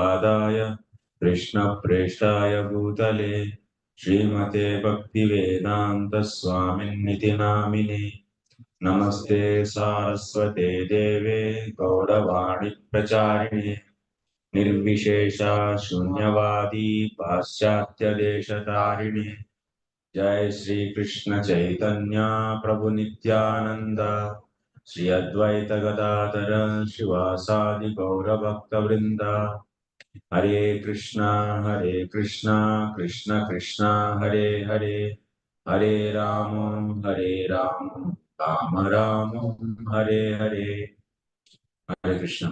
आदाय कृष्णप्रेष्ठाय भूतले श्रीमते भक्तिवेदान्त स्वामिन्निति नामिने नमस्ते सारस्वते देवे गौरवाणी प्रचारिणे निर्विशेषा शून्यवादी पाश्चात्य देशतारिणे जय श्री कृष्ण चैतन्य प्रभु नित्यानंद श्री अद्वैत गदाधर शिवासादि गौर भक्त वृंद हरे Krishna Krishna Krishna Hare Hare Hare Ram Ram Ram Hare Hare Hare Krishna.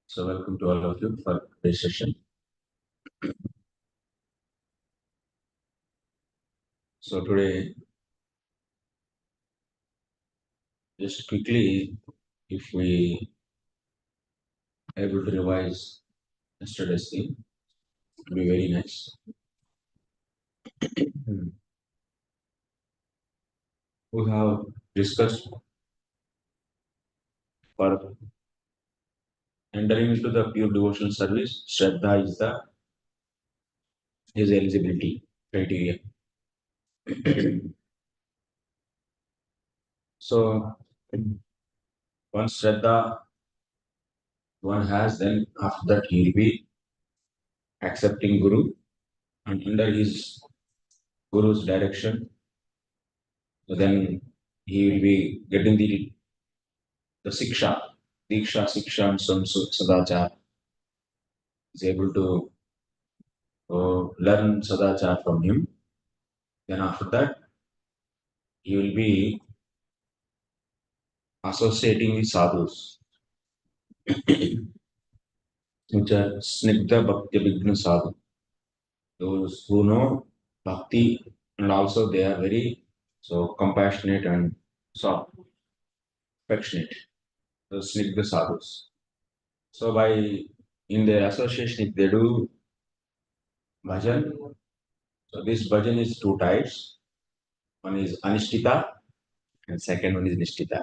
So welcome to all of you for this session. So today, just quickly, if we able to revise yesterday's theme, it will be very nice. We have discussed for entering into the pure devotional service, Shraddha is the his eligibility criteria. So once Shraddha one has, then after that he will be accepting Guru and under his Guru's direction, so then he will be getting the Siksha, Diksha, Siksha and Sadachar. Is able to learn Sadachar from him. Then after that, he will be associating with sadhus, which are Snigdha Bhakti Vigna Sadhu. Those who know Bhakti and also they are very so compassionate and soft, affectionate. Those Snigdha Sadhus. So by in their association, if they do bhajan, so this bhajan is two types. One is anisthita and second one is nisthita.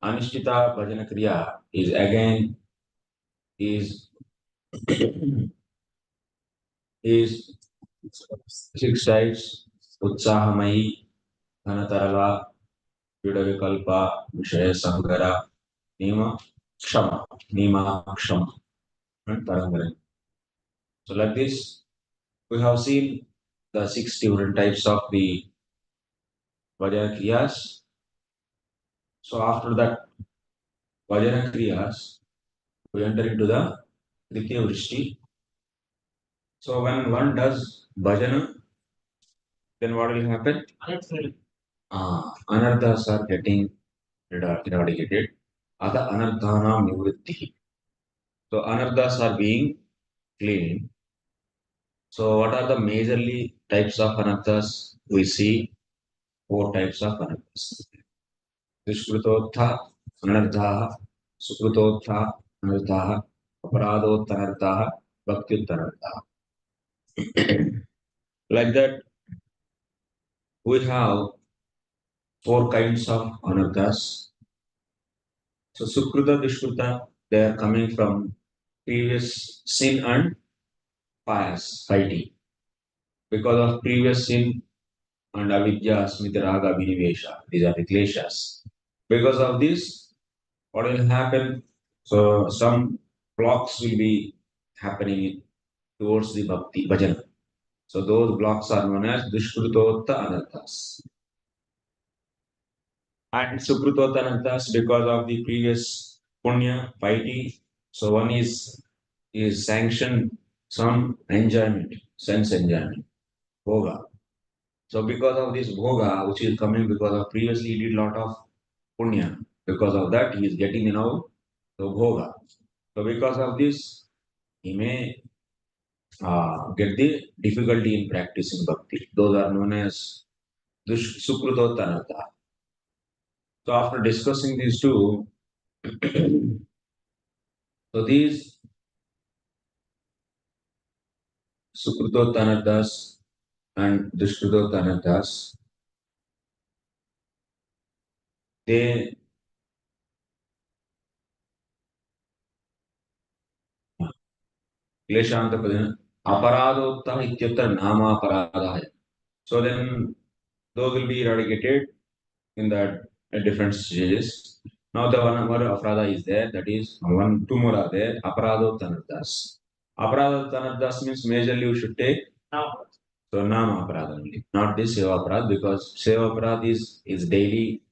Anisthita bhajana kriya is again is is six types: Utsahamayi, Dhanatarala, Vidavikalpa, Vishaya Sangara, Nima Kshama, Nima Kshama, and Parangara. So like this, we have seen the six different types of the Vajra Kriyas. So after that Vajra Kriyas, we enter into the Tritiya Vrsti. So when one does bhajana, then what will happen? Anarthas are getting eradicated. Other anarthana nivrtti. So anarthas are being cleaned. So what are the majorly types of anarthas? We see four types of anarthas. Duskrtottha, anartha, sukrtottha, anartha, aparadhottha, anartha, bhaktyottha, anartha. Like that, we have four kinds of anarthas. So sukrita, dushkrita, they are coming from previous sin and piety. Because of previous sin and avidya, smita, raga, vinivesha, these are the kleshas. Because of this, what will happen? So some blocks will be happening towards the bhakti bhajana. So those blocks are known as duskrtottha anarthas. And sukrtottha anarthas because of the previous punya, piety. So one is sanctioned some enjoyment, sense enjoyment, bhoga. So because of this bhoga, which is coming because of previously he did lot of punya. Because of that, he is getting now the bhoga. So because of this, he may get the difficulty in practicing bhakti. Those are known as sukrtottha. So after discussing these two, so these sukrtottha and duskrtottha, they क्लेशान्तपदेन aparadhottha ityatra namaparadha. So then those will be eradicated in the different stages. Now the one more aparadha is there, that is one, two more are there, aparadhottha anarthas. Aparadhottha anarthas means majorly you should take so namaparadha only, not this seva aparadha, because seva aparadha is daily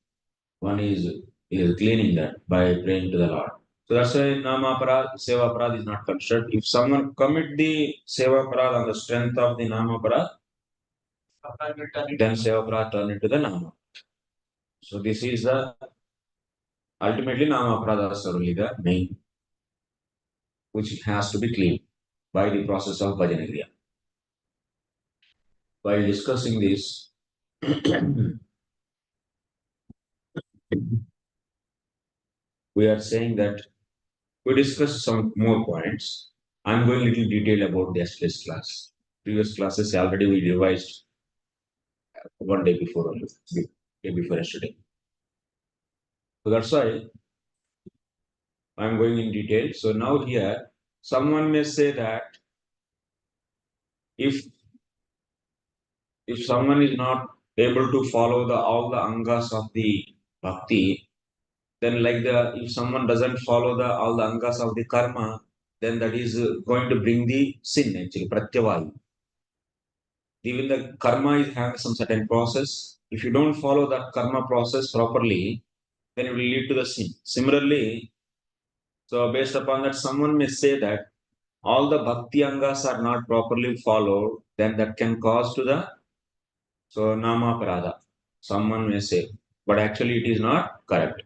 one is cleaning that by praying to the Lord. So that's why namaparadha, seva aparadha is not considered. If someone commit the seva aparadha on the strength of the namaparadha, then seva aparadha turn into the nama. So this is the ultimately namaparadhas are only the main, which has to be cleaned by the process of bhajana kriya. While discussing this, we are saying that we discussed some more points. I'm going little detail about the yesterday's class. Previous classes already we revised one day before only, day before yesterday. So that's why I'm going in detail. So now here, someone may say that if if someone is not able to follow the all the angas of the bhakti, then like the if someone doesn't follow the all the angas of the karma, then that is going to bring the sin actually pratyavayu. Even the karma is having some certain process. If you don't follow that karma process properly, then it will lead to the sin. Similarly, so based upon that, someone may say that all the bhakti angas are not properly followed, then that can cause to the so namaparadha. Someone may say, but actually it is not correct.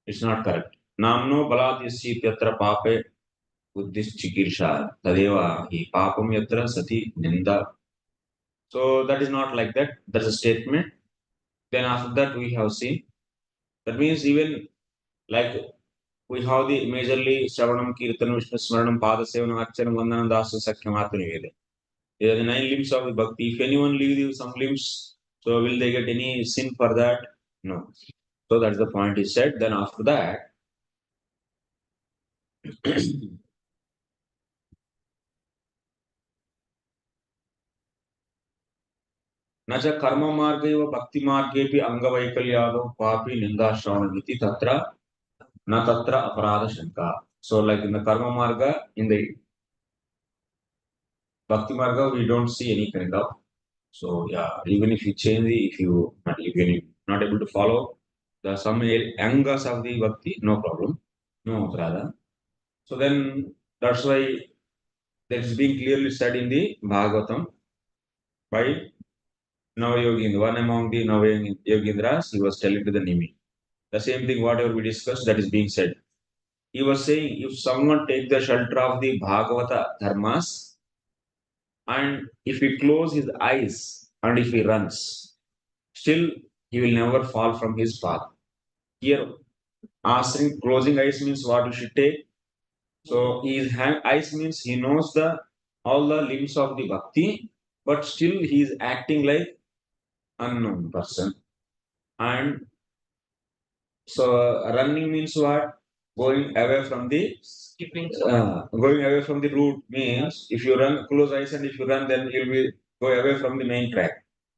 It's not correct. Namno balat yasi yatra pape buddhis chikirsha tadeva hi papam yatra sati ninda. So that is not like that. That's a statement. Then after that we have seen. That means even like we have the majorly Shravanam, Kirtanam, Vishnu Smaranam, Padasevanam, Archanam, Vandanam, Dasa, Sakyam, Atmaniveda. They are the 9 limbs of the bhakti. If anyone leaves some limbs, so will they get any sin for that? No. So that's the point is said. Then after that, न च कर्म मार्गे व भक्ति मार्गे भी अंगवैकल्यादो पापी निंदाश्रवणमिति तत्र न तत्र अपराध शंका. So like in the karma marga, in the bhakti marga, we don't see any kind of. So yeah, even if you change the, if you not able to follow the some angas of the bhakti, no problem, no aparadha. So then that's why that is being clearly said in the Bhagavatam by Navayogindra. One among the Navayogindras, he was telling to the Nimi. The same thing, whatever we discussed, that is being said. He was saying, if someone take the shelter of the Bhagavata dharmas, and if he close his eyes and if he runs, still he will never fall from his path. Here, answering closing eyes means what you should take. So his eyes means he knows the all the limbs of the bhakti, but still he is acting like unknown person. And so running means what? Going away from the going away from the route means if you run, close eyes, and if you run, then you'll be go away from the main track.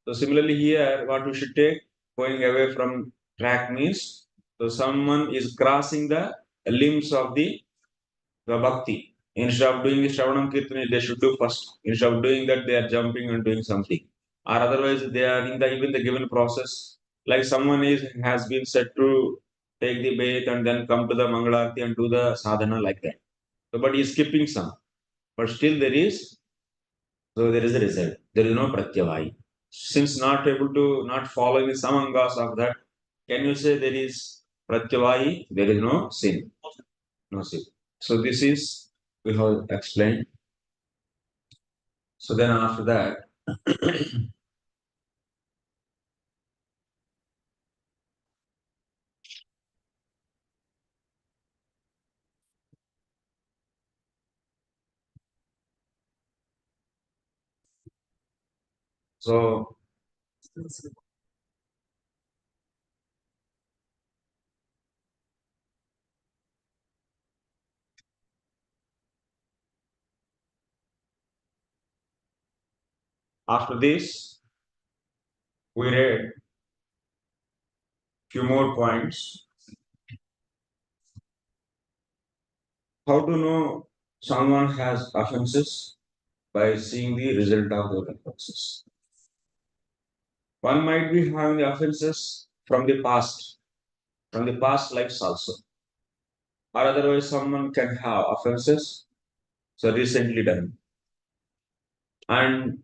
So similarly here, what we should take going away from track means so someone is crossing the limbs of the bhakti. Instead of doing the Shravanam Kirtana, they should do first. Instead of doing that, they are jumping and doing something. Or otherwise, they are in the even the given process. Like someone is has been said to take the bath and then come to the Mangalarti and do the sadhana like that. So, but he is skipping some. But still there is a result. There is no pratyavai. Since not able to, not following some angas of that, can you say there is pratyavai? There is no sin. No sin. So this is, we have explained. So then after that, so After this, we read few more points. How to know someone has offenses? By seeing the result of those offenses. One might be having the offenses from the past lives also. Or otherwise, someone can have offenses so recently done. And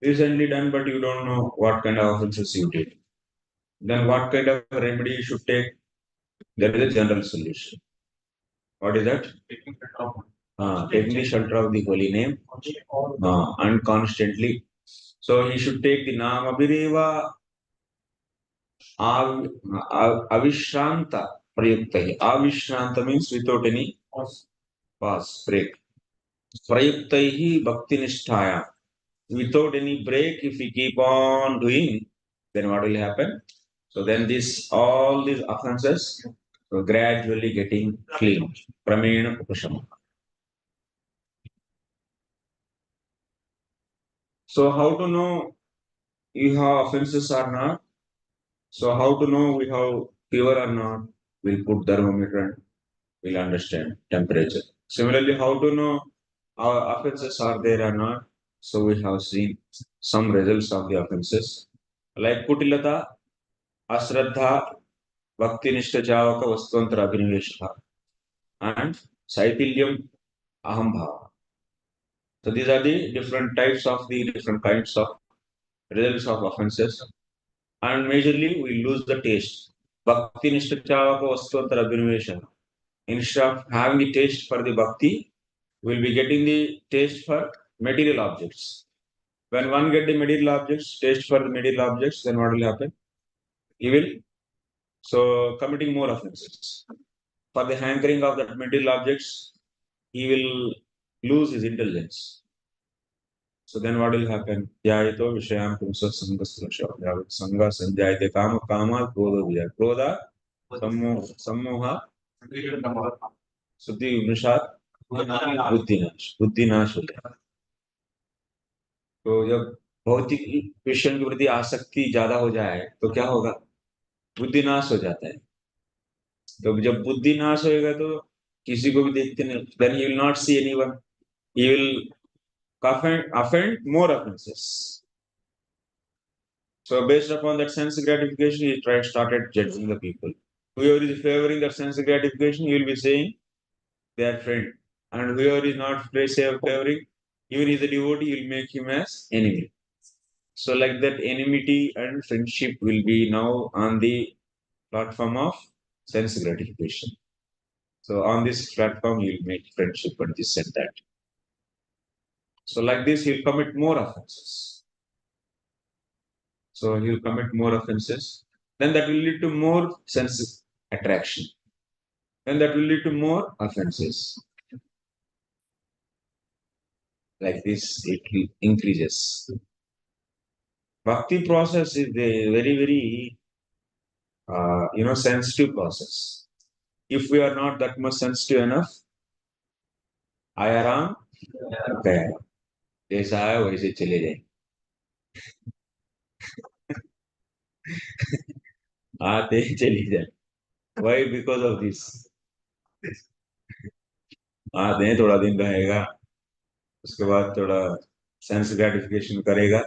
recently done, but you don't know what kind of offenses you did. Then what kind of remedy you should take? There is a general solution. What is that? Taking the shelter of the holy name and constantly. So he should take the Namabhireva avishranta prayuktai. Avishranta means without any pause, break. Prayuktaihi bhakti nisthaya. Without any break, if we keep on doing, then what will happen? So then all these offenses so gradually getting clean. Pramena upashama. So how to know you have offenses or not? So how to know we have fever or not? We'll put thermometer and we'll understand temperature. Similarly, how to know our offenses are there or not? So we have seen some results of the offenses like kutilata, asraddha, bhakti nishtachavaka vastuantra abhiniveshha and saitilyam ahambhava. So these are the different types of the different kinds of results of offenses. And majorly we lose the taste. Bhakti nishtachavaka vastuantra abhiniveshha. Instead of having the taste for the bhakti, we'll be getting the taste for material objects. When one get the material objects, taste for the material objects, then what will happen? He will so committing more offenses. For the hankering of that material objects, he will lose his intelligence. So then what will happen? Dhyayato vishayam pumsa sanga sanga sanjayate kama kama krodha vijaya. Krodha sammoha सुद्धि अनुसार बुद्धि नाश हो जाए तो जब भौतिक विषयों के प्रति आसक्ति ज्यादा हो जाए तो क्या होगा बुद्धि नाश हो जाता है तो जब बुद्धि नाश होएगा तो किसी को भी देखते नहीं then he will not see anyone he will offend more offenses so based upon that sense gratification he started judging the people whoever is favoring that sense gratification he will be saying their friend and whoever is not favoring even if the devotee will make him as enemy so like that enmity and friendship will be now on the platform of sense gratification so on this platform you'll make friendship and this and that so like this he'll commit more offenses so he'll commit more offenses then that will lead to more sense attraction then that will lead to more offenses like this it increases bhakti process is a very very sensitive process if we are not that much sensitive enough आया गया जैसा है वैसे चले जाए आते ही चली जाए why because of this आते हैं थोड़ा दिन रहेगा उसके बाद थोड़ा सेंस ग्रेटिफिकेशन करेगा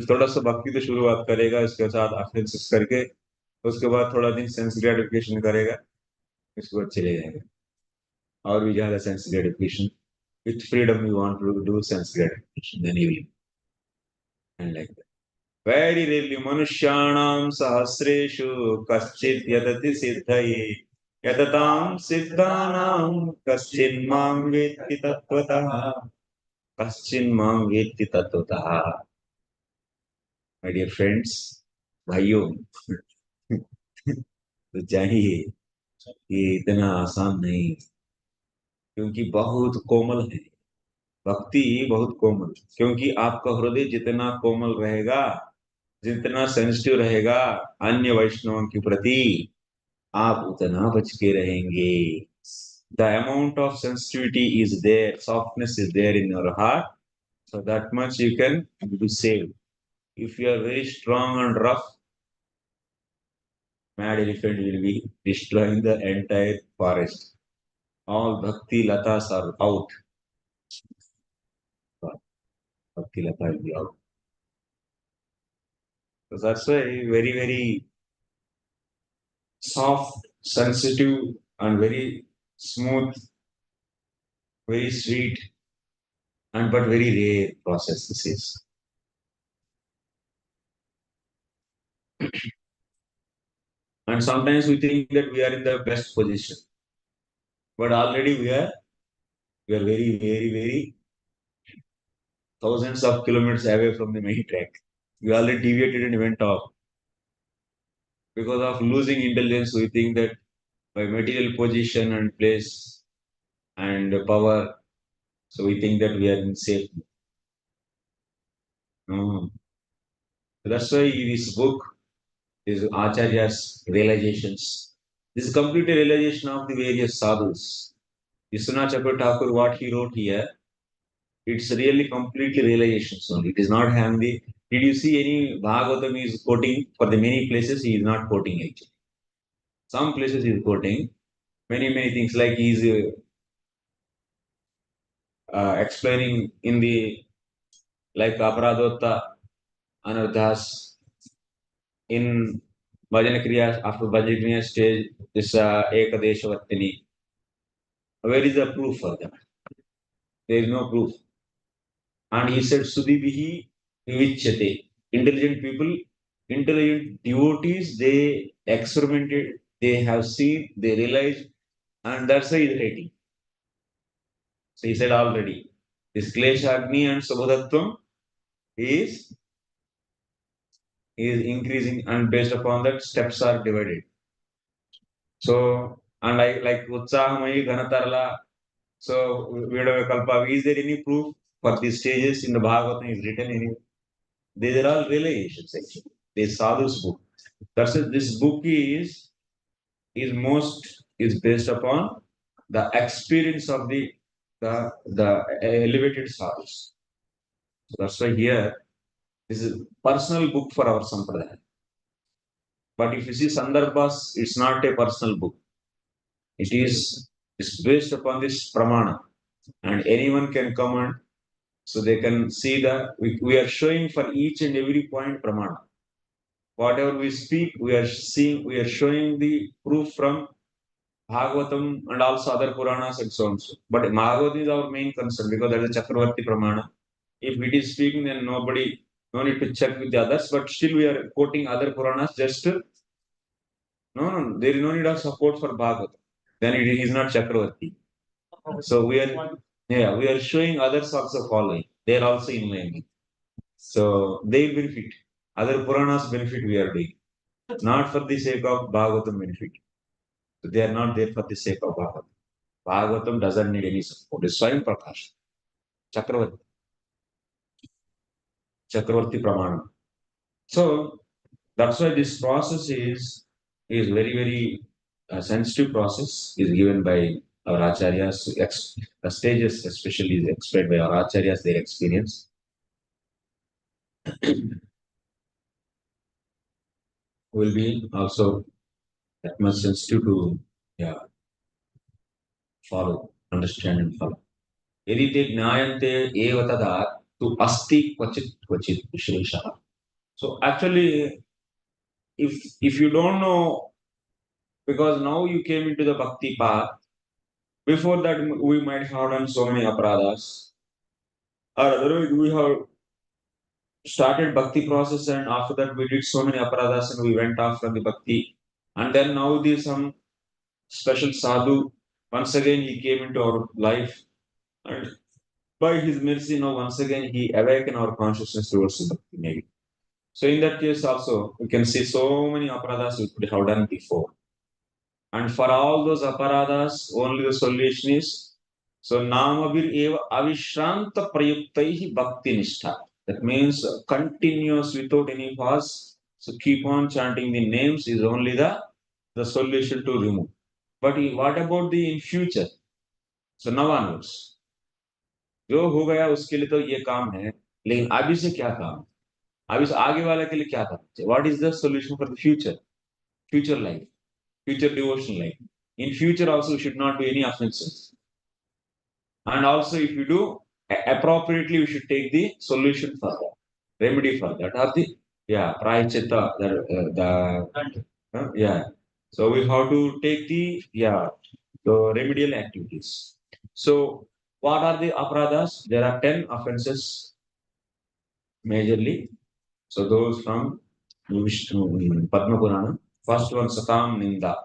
थोड़ा सा भक्ति तो शुरुआत करेगा इसके साथ ऑफेंसेस करके उसके बाद थोड़ा दिन सेंस ग्रेटिफिकेशन करेगा उसके बाद चले जाएगा और भी ज्यादा sense gratification with freedom you want to do sense gratification then you will and like that very rarely manushyanam sahasreshu kaschit yadati siddhaye yadatam siddhanam kaschin mam vetti tattvataha kaschin mam vetti tattvataha my dear friends भाइयों तो चाहिए ये इतना आसान नहीं क्योंकि बहुत कोमल है भक्ति बहुत कोमल क्योंकि आपका हृदय जितना कोमल रहेगा जितना सेंसिटिव रहेगा अन्य वैष्णवों के प्रति आप उतना बच के रहेंगे the amount of sensitivity is there softness is there in your heart So that much you can be saved. If you are very strong and rough, mad elephant will be destroying the entire forest. All bhakti latas are out. Bhakti lata will be out. So that's why very, very soft, sensitive, and very smooth, very sweet, and but very rare process this is. And sometimes we think that we are in the best position, but already we are very, very, very thousands of kilometers away from the main track. We already deviated and went off. Because of losing intelligence, we think that by material position and place and power, so we think that we are in safe. No. That's why this book is Acharya's realizations. This is complete realization of the various sadhus. Vishwanath Chakravarti, what he wrote here, it's really completely realizations only. It is not handy. Did you see any Bhagavatam is quoting for the many places? He is not quoting actually. Some places he is quoting many things like he is explaining in the like aparadhottha, anarthas in bhajana kriya after bhajana kriya stage this ekadeshavartini. Where is the proof for that? There is no proof. And he said Sudhibihi Vivichyate. Intelligent people, intelligent devotees, they experimented, they have seen, they realized, and that's why he's writing. So he said already, this Kleshagni and Subhadattvam is increasing, and based upon that, steps are divided. So, and I like Utsahamai, Ganatarla, so Vidava Kalpa, is there any proof for these stages in the Bhagavatam is written anywhere? These are all realizations actually. This sadhu's book. That's it. This book is based upon the experience of the elevated sadhus. So that's why here this is personal book for our sampradaya. But if you see Sandarbhas, it's not a personal book. It's based upon this pramana. And anyone can come and so they can see that we are showing for each and every point pramana. Whatever we speak, we are showing the proof from Bhagavatam and also other Puranas and so on. But Bhagavatam is our main concern because that is Chakravarti Pramana. If it is speaking, then no need to check with the others, but still we are quoting other Puranas just to, there is no need of support for Bhagavatam. Then it is not Chakravarti. So we are showing others also following. They are also in line. So they benefit. Other Puranas benefit we are doing. Not for the sake of Bhagavatam benefit. So they are not there for the sake of Bhagavatam. Bhagavatam doesn't need any support. It's Swayam Prakash. Chakravarti. Chakravarti Pramana. So that's why this process is very, very sensitive process is given by our acharyas. The stages especially is explained by our acharyas, their experience. Will be also that much sensitive to follow, understand and follow. यदि ते ज्ञायन्ते एव तदा तु अस्ति क्वचित् क्वचित् विशेषः. So actually, if you don't know, because now you came into the bhakti path, before that we might have done so many aparadhas, or otherwise we have started bhakti process and after that we did so many aparadhas and we went off from the bhakti, and then now there's some special sadhu. Once again he came into our life, and by his mercy now once again he awakened our consciousness towards the bhakti maybe. So in that case also, we can see so many aparadhas we could have done before. And for all those aparadhas, only the solution is, so namabir eva avishranta prayuktaihi bhakti nishtha. That means continuous without any pause. So keep on chanting the names is only the solution to remove. But what about the in future? So now onwards. जो हो गया उसके लिए तो ये काम है, लेकिन अभी से क्या काम, अभी से आगे वाले के लिए क्या काम है, what is the solution for the future, future life, future devotional life. In future also, we should not do any offenses. And also, if you do appropriately, we should take the solution for that, remedy for that, or the yeah, prayachita, yeah. So we have to take the yeah the remedial activities. So what are the aparadhas? There are 10 offenses majorly. So those from Vishnu, Padma Purana. First one, Satam Ninda,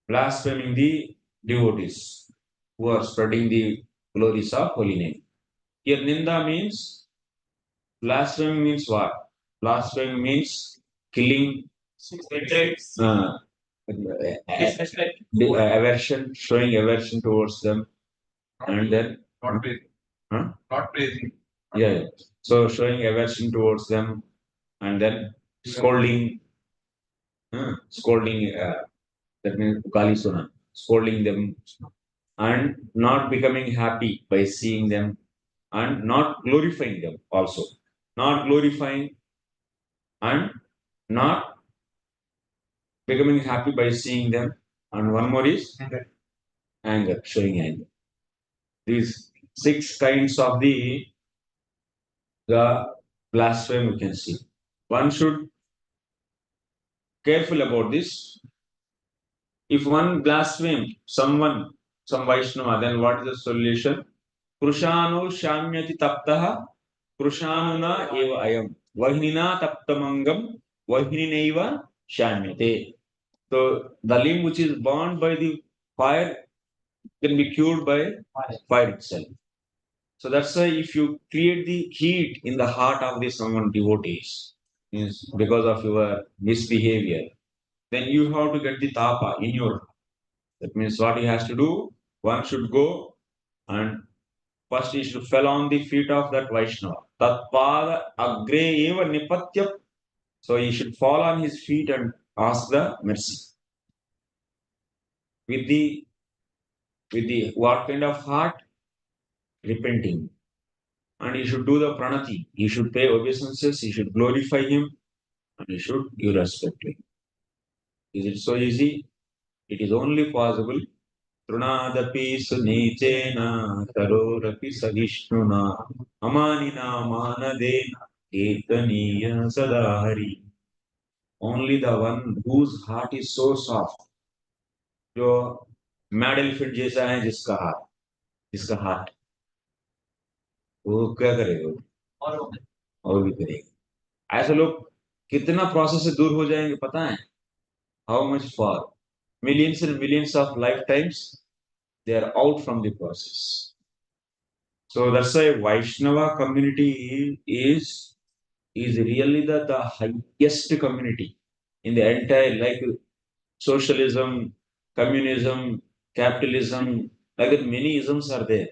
blaspheming the devotees who are spreading the glories of holy name. Here, Ninda means, blasphemy means what? Blasphemy means killing, uh, aversion, showing aversion towards them, and then not praising. Huh? Not praising. Yeah, yeah. So showing aversion towards them, and then scolding, scolding. That means Kali Suna, scolding them, and not becoming happy by seeing them, and not glorifying them also, not glorifying and not becoming happy by seeing them, and one more is anger, showing anger. These 6 kinds of the blasphemy we can see. One should careful about this. If one blaspheme someone, some Vaishnava, then what is the solution? Krushano shamyati taptaha krushanuna eva ayam vahinina taptamangam vahininaiva shamyate. So the limb which is burned by the fire can be cured by fire itself. So that's why if you create the heat in the heart of the someone devotees, means because of your misbehavior, then you have to get the tapa in your heart. That means what he has to do, one should go and first he should fell on the feet of that Vaishnava. Tatpada agre eva nipatyap. So he should fall on his feet and ask the mercy. With the what kind of heart? Repenting. And he should do the pranati. He should pay obeisances, he should glorify him, and he should give respect to him. Is it so easy? It is only possible. Trunadapi sunechena tarorapi sagishnuna amanina manadena ekaniya sadahari. Only the one whose heart is so soft, जो mad elephant जैसा है जिसका heart वो क्या करेगा और भी करेगा। ऐसे लोग कितना प्रोसेस से दूर हो जाएंगे पता है? How much for millions and millions of lifetimes they are out from the process. So that's why Vaishnava community is really the highest community in the entire, like socialism, communism, capitalism, like that many isms are there.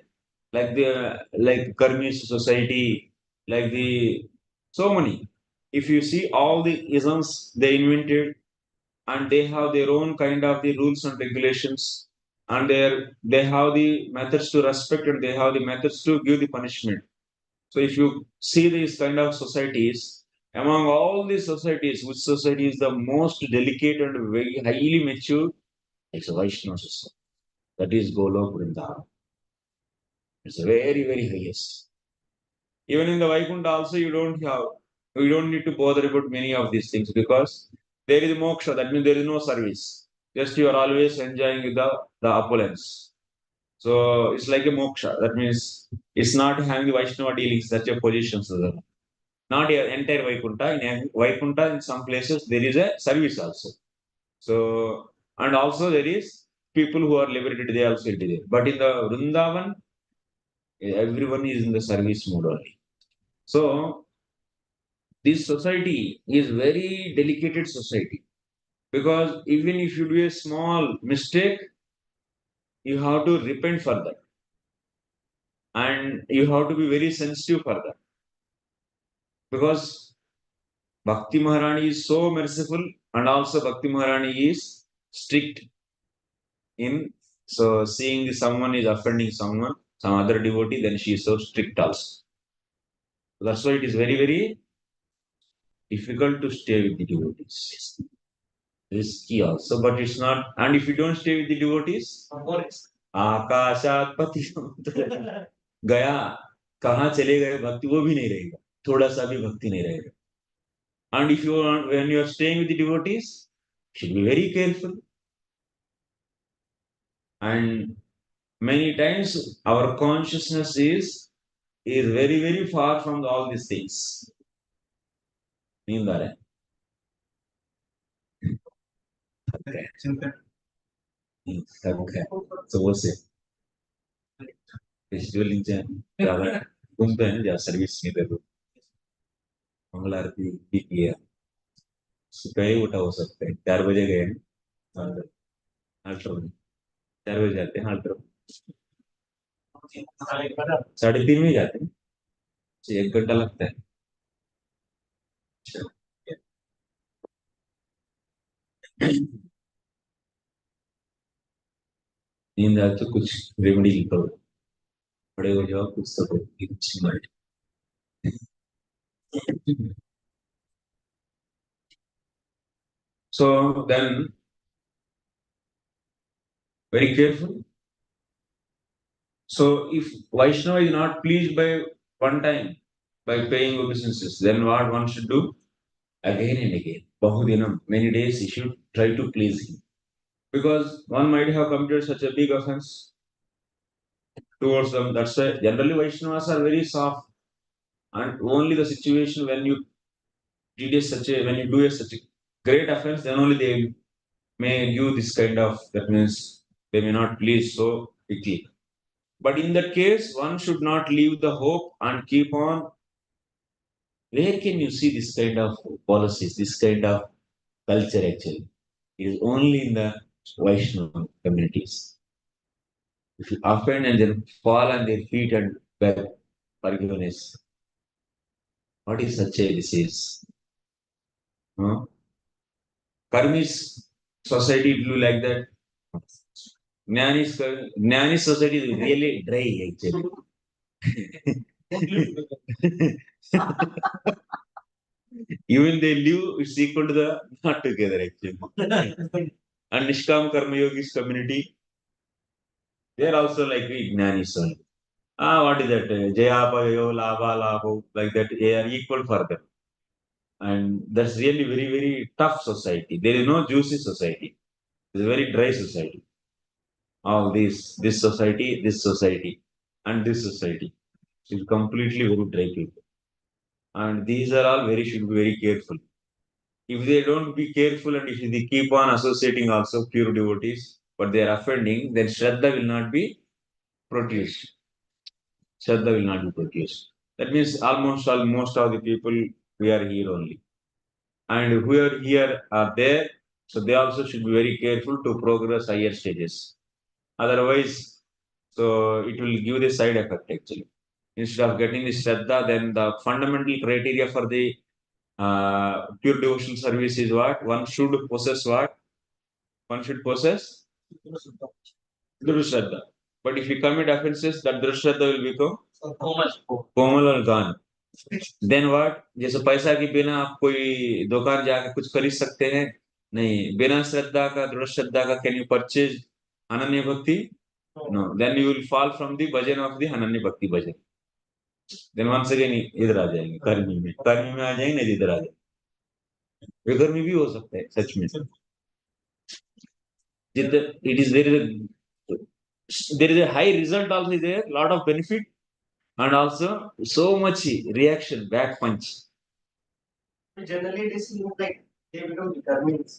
Like the like Karmist society, like the so many. If you see all the isms they invented, and they have their own kind of the rules and regulations, and they have the methods to respect, and they have the methods to give the punishment. So if you see these kind of societies, among all these societies, which society is the most delicate and very highly mature? It's a Vaishnava society. That is Golok Vrindavan. It's a very, very highest. Even in the Vaikuntha also, you don't need to bother about many of these things because there is moksha. That means there is no service. Just you are always enjoying the opulence. So it's like a moksha. That means it's not having the Vaishnava dealings, such a position. Not the entire Vaikuntha. In Vaikuntha, in some places, there is a service also. So, and also there is people who are liberated, they also there. But in the Vrindavan, everyone is in the service mode only. So, this society is very delicate society because even if you do a small mistake, you have to repent for that, and you have to be very sensitive for that because Bhakti Maharani is so merciful, and also Bhakti Maharani is strict in so seeing someone is offending someone. some other devotee, then she is so strict also. That's why it is very, very difficult to stay with the devotees. Risky also, but it's not. And if you don't stay with the devotees, आकाशात पति गया कहाँ चले गए भक्ति वो भी नहीं रहेगा थोड़ा सा भी भक्ति नहीं रहेगा and if you want when you are staying with the devotees you should be very careful and many times our consciousness is very very far from all these things नींद आ रहा है okay so वो से festival ज्यादा घूमते हैं या service नहीं करते मंगल आरती भी किया सुबह ही उठा हो सकता है 4 बजे गए अल्टर 4 बजे जाते हैं अल्टर 3:30 में जाते हैं 1 घंटा लगता है नींद आए तो कुछ रेमेडी करो बड़े हो जाओ कुछ सब so then very careful so if Vaishnava is not pleased by one time by paying obeisances then what one should do again and again bahudinam many days he should try to please him because one might have committed such a big offense towards them that's why generally Vaishnavas are very soft and only the situation when you when you do such a great offense then only they may give this kind of that means they may not please so quickly but in that case one should not leave the hope and keep on where can you see this kind of policies this kind of culture actually it is only in the Vaishnava communities if you offend and then fall on their feet and beg forgiveness what is such a disease huh? Karmis society do like that Jnani society is really dry actually. Even they live, it's equal to the not together actually. And Nishkam Karma Yogis community, they are also like the Jnanis only. What is that? Jaya Payo, Lava Lavo, like that, they are equal for them. And that's really very, very tough society. There is no juicy society. It's a very dry society. All this society, and this society. It's completely very dry people. And these are all very should be very careful. If they don't be careful and if they keep on associating also pure devotees, but they are offending, then Shraddha will not be produced. Shraddha will not be produced. That means almost all most of the people we are here only. And who are here are there, so they also should be very careful to progress higher stages. Otherwise, so it will give the side effect actually. Instead of getting the Shraddha, then the fundamental criteria for the pure devotional service is what? One should possess what? One should possess Dhrushraddha. But if you commit offenses, that Dhrushraddha will become कोमल और गान. Then what? जैसे पैसा के बिना आप कोई दुकान जाकर कुछ खरीद सकते हैं नहीं बिना श्रद्धा का दृढ़ श्रद्धा का can you purchase अनन्य भक्ति no then you will fall from the bhajan of the अनन्य भक्ति bhajan then once again इधर आ जाएंगे कर्मी में आ जाएंगे नहीं इधर आ जाएंगे वे गर्मी भी हो सकता है सच में it is there is a high result also there lot of benefit and also so much reaction back punch generally this look like they become determined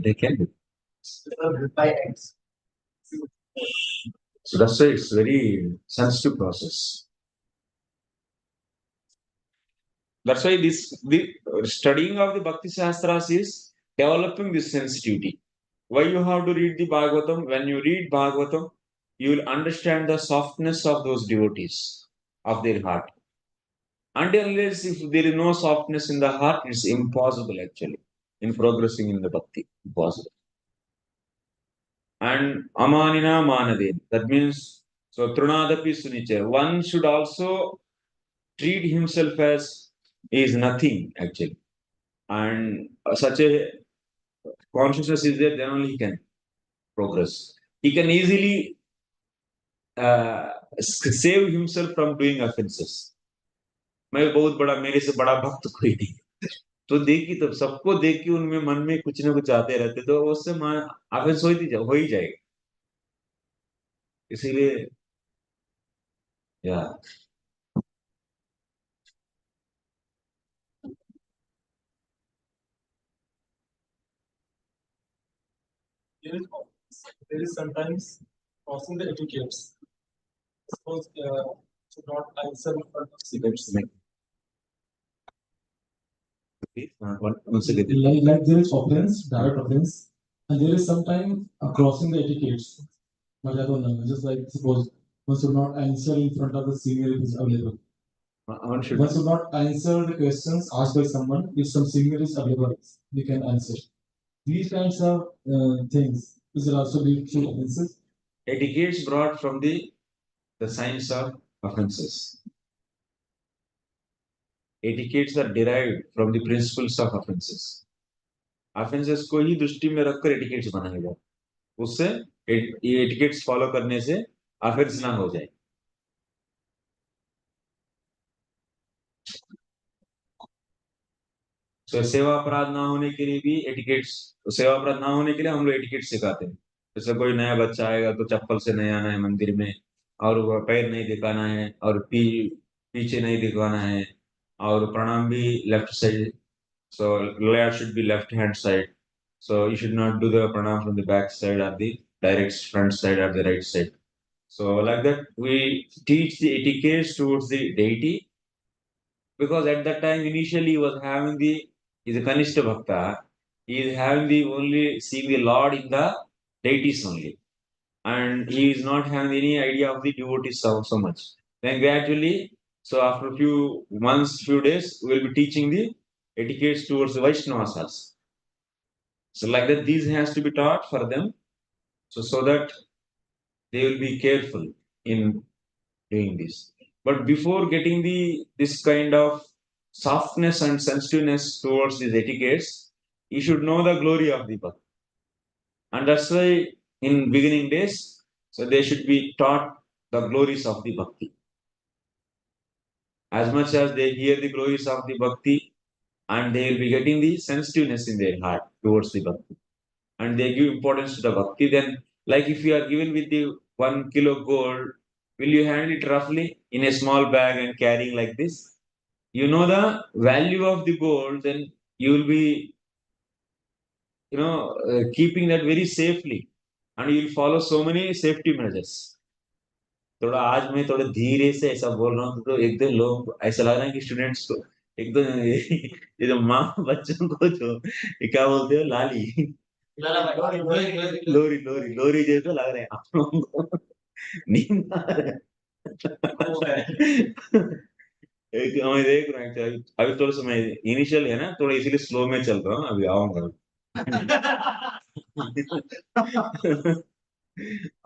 they can be reply ends so that's why it's very sensitive process that's why the studying of the bhakti shastras is developing this sensitivity why you have to read the Bhagavatam when you read Bhagavatam you will understand the softness of those devotees of their heart and unless if there is no softness in the heart it's impossible actually in progressing in the bhakti impossible and amanina manade that means So Trunadapi Sunicha. One should also treat himself as is nothing actually. And such a consciousness is there, then only he can progress. He can easily save himself from doing offenses. मैं बहुत बड़ा मेरे से बड़ा भक्त कोई नहीं तो देखी तब सबको देख के उनमें मन में कुछ ना कुछ आते रहते तो उससे ऑफेंस हो ही जाएगा इसीलिए या there is sometimes crossing the etiquettes. Suppose should not answer in front of cigarettes. Like there is offense, direct offense, and there is sometimes crossing the etiquettes. Just like suppose one should not answer in front of the senior if is available. One should not answer the questions asked by someone if some senior is available. We can answer. These kinds of things will also be true offenses. Etiquettes brought from the science of offenses. Etiquettes are derived from the principles of offenses. Offenses को ही दृष्टि में रखकर etiquettes बनाया गया उससे ये etiquettes follow करने से offense ना हो जाए तो सेवा अपराध ना होने के लिए भी एटिकेट्स सेवा अपराध ना होने के लिए हम लोग एटिकेट सिखाते हैं जैसे कोई नया बच्चा आएगा तो चप्पल से नहीं आना है मंदिर में और पैर नहीं दिखाना है और पीछे नहीं दिखाना है और प्रणाम भी left side so layer should be left hand side so you should not do the pranam from the back side or the direct front side or the right side so like that we teach the etiquette towards the deity because at that time initially he was having the is a Kanishta Bhakta, he is having the only seeing the Lord in the deities only. And he is not having any idea of the devotees so much. Then gradually, so after a few months, few days, we will be teaching the etiquettes towards the Vaishnavas also. So like that, these has to be taught for them. So that they will be careful in doing this. But before getting this kind of softness and sensitiveness towards these etiquettes, you should know the glory of the bhakti. And that's why in beginning days, so they should be taught the glories of the bhakti. As much as they hear the glories of the bhakti, and they will be getting the sensitiveness in their heart towards the bhakti. And they give importance to the bhakti, then like if you are given with the 1 kilo gold, will you handle it roughly in a small bag and carrying like this? You know the value of the gold, then you will be, keeping that very safely, and you will follow so many safety measures. थोड़ा आज मैं थोड़ा धीरे से ऐसा बोल रहा हूँ तो एकदम लोग ऐसा लग रहा है कि स्टूडेंट्स को एकदम ये जो माँ बच्चों को जो ये क्या बोलते हो लाली लोरी लोरी लोरी जैसा लग रहा है आप लोगों को नींद आ रहा है एक मैं देख रहा हूँ अभी थोड़ा सा मैं इनिशियल है ना थोड़ा इसीलिए स्लो में चल रहा हूँ अभी आऊंगा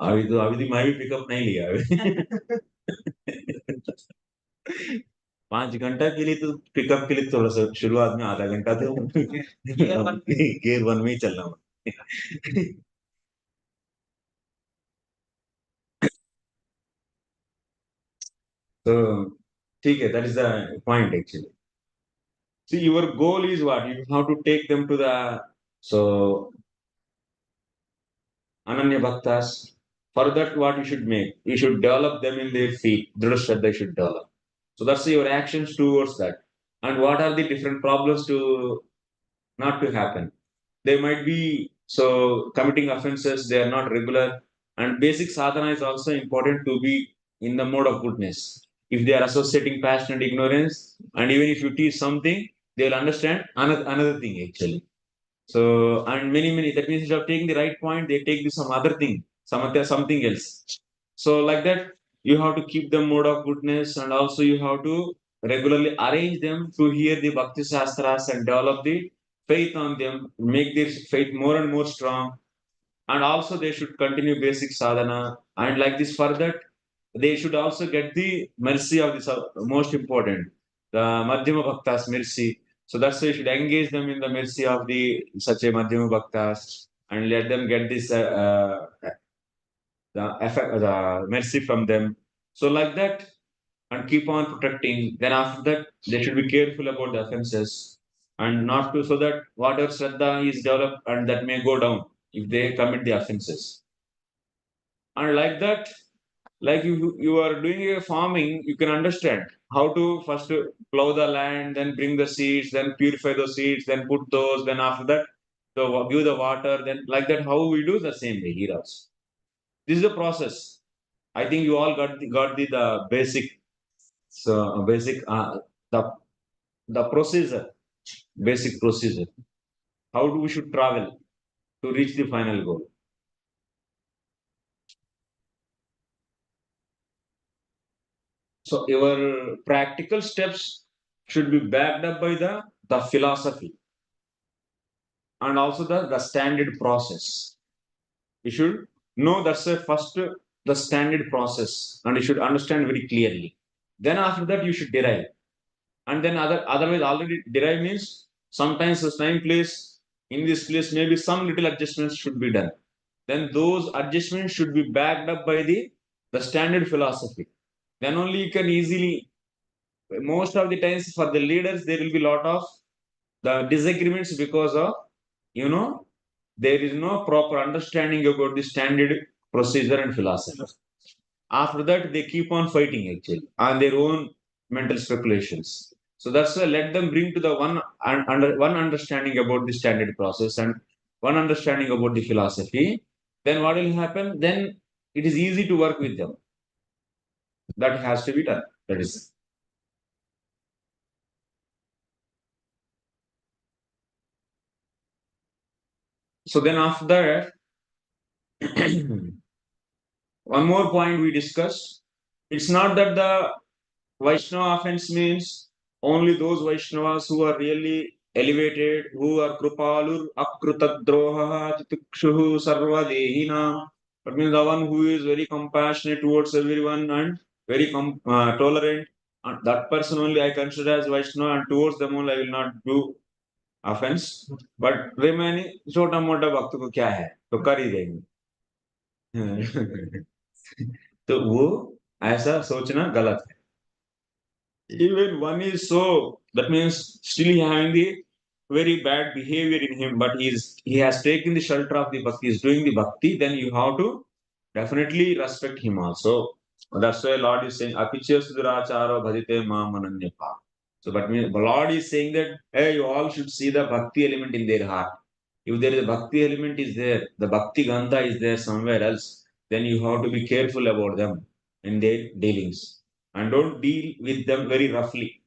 अभी मैं भी पिकअप नहीं लिया अभी 5 घंटा के लिए तो पिकअप के लिए थोड़ा सा शुरुआत में आधा घंटा तो गेयर वन में ही चलना तो ठीक है that is the point actually see your goal is what you have to take them to the so ananya bhaktas for that what you should make you should develop them in their feet drishtha they should develop so that's your actions towards that and what are the different problems to not to happen they might be so committing offenses they are not regular and basic sadhana is also important to be in the mode of goodness if they are associating passion and ignorance and even if you teach something they will understand another thing actually so and many that means instead of taking the right point they take this some other thing something else so like that you have to keep the mode of goodness and also you have to regularly arrange them to hear the bhakti shastras and develop the faith on them, make their faith more and more strong. And also they should continue basic sadhana. And like this further, they should also get the mercy of this most important, the Madhyama Bhaktas mercy. So that's why you should engage them in the mercy of the such a Madhyama Bhaktas and let them get this the mercy from them. So like that, and keep on protecting. Then after that, they should be careful about the offenses and not to, so that whatever Shraddha is developed and that may go down if they commit the offenses. And like that, like you are doing a farming, you can understand how to first plow the land, then bring the seeds, then purify the seeds, then put those, then after that, so give the water, then like that, how we do the same way here also. This is the process. I think you all got the basic, so basic the the procedure, basic procedure. How do we should travel to reach the final goal? So your practical steps should be backed up by the philosophy and also the standard process. You should know that's the first the standard process and you should understand very clearly. Then after that you should derive. And then otherwise already derive means sometimes the same place in this place maybe some little adjustments should be done. Then those adjustments should be backed up by the standard philosophy. Then only you can easily, most of the times for the leaders there will be a lot of the disagreements because of, you know, there is no proper understanding about the standard procedure and philosophy. After that they keep on fighting actually on their own mental speculations. So that's why let them bring to the one understanding about the standard process and one understanding about the philosophy. Then what will happen? Then it is easy to work with them. That has to be done. That is. So then after that, one more point we discussed. It's not that the Vaishnava offense means only those Vaishnavas who are really elevated, who are krupalur, akrutadroha, titikshuhu, sarva dehinam. That means the one who is very compassionate towards everyone and very tolerant. And that person only I consider as Vaishnava, and towards them only I will not do offense. But remaining छोटा मोटा भक्त को क्या है तो कर ही देंगे. तो वो ऐसा सोचना गलत है. Even one is so, that means still he having the very bad behavior in him, but he has taken the shelter of the bhakti, he is doing the bhakti, then you have to definitely respect him also. That's why Lord is saying, Apichya Suduracharo Bhajite Mam Ananyapa. So, but the Lord is saying that, hey, you all should see the bhakti element in their heart. If there is a bhakti element is there, the bhakti gandha is there somewhere else, then you have to be careful about them in their dealings and don't deal with them very roughly.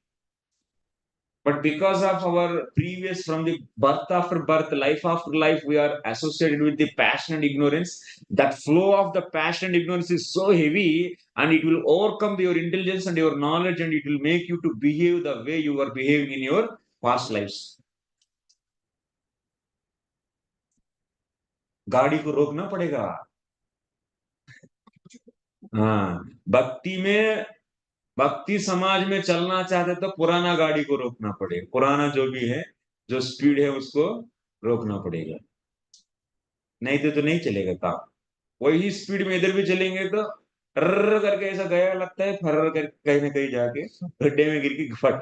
But because of our previous, from the birth after birth, life after life, we are associated with the passion and ignorance. That flow of the passion and ignorance is so heavy, and it will overcome your intelligence and your knowledge, and it will make you to behave the way you were behaving in your past lives. गाड़ी को रोकना पड़ेगा. हाँ, भक्ति समाज में चलना चाहते तो पुराना गाड़ी को रोकना पड़ेगा. पुराना जो भी है, जो स्पीड है उसको रोकना पड़ेगा. नहीं तो नहीं चलेगा काम. वही स्पीड में इधर भी चलेंगे तो रर करके ऐसा गया लगता है, फर्र कर कहीं ना कहीं जाके गड्ढे में गिर के फट.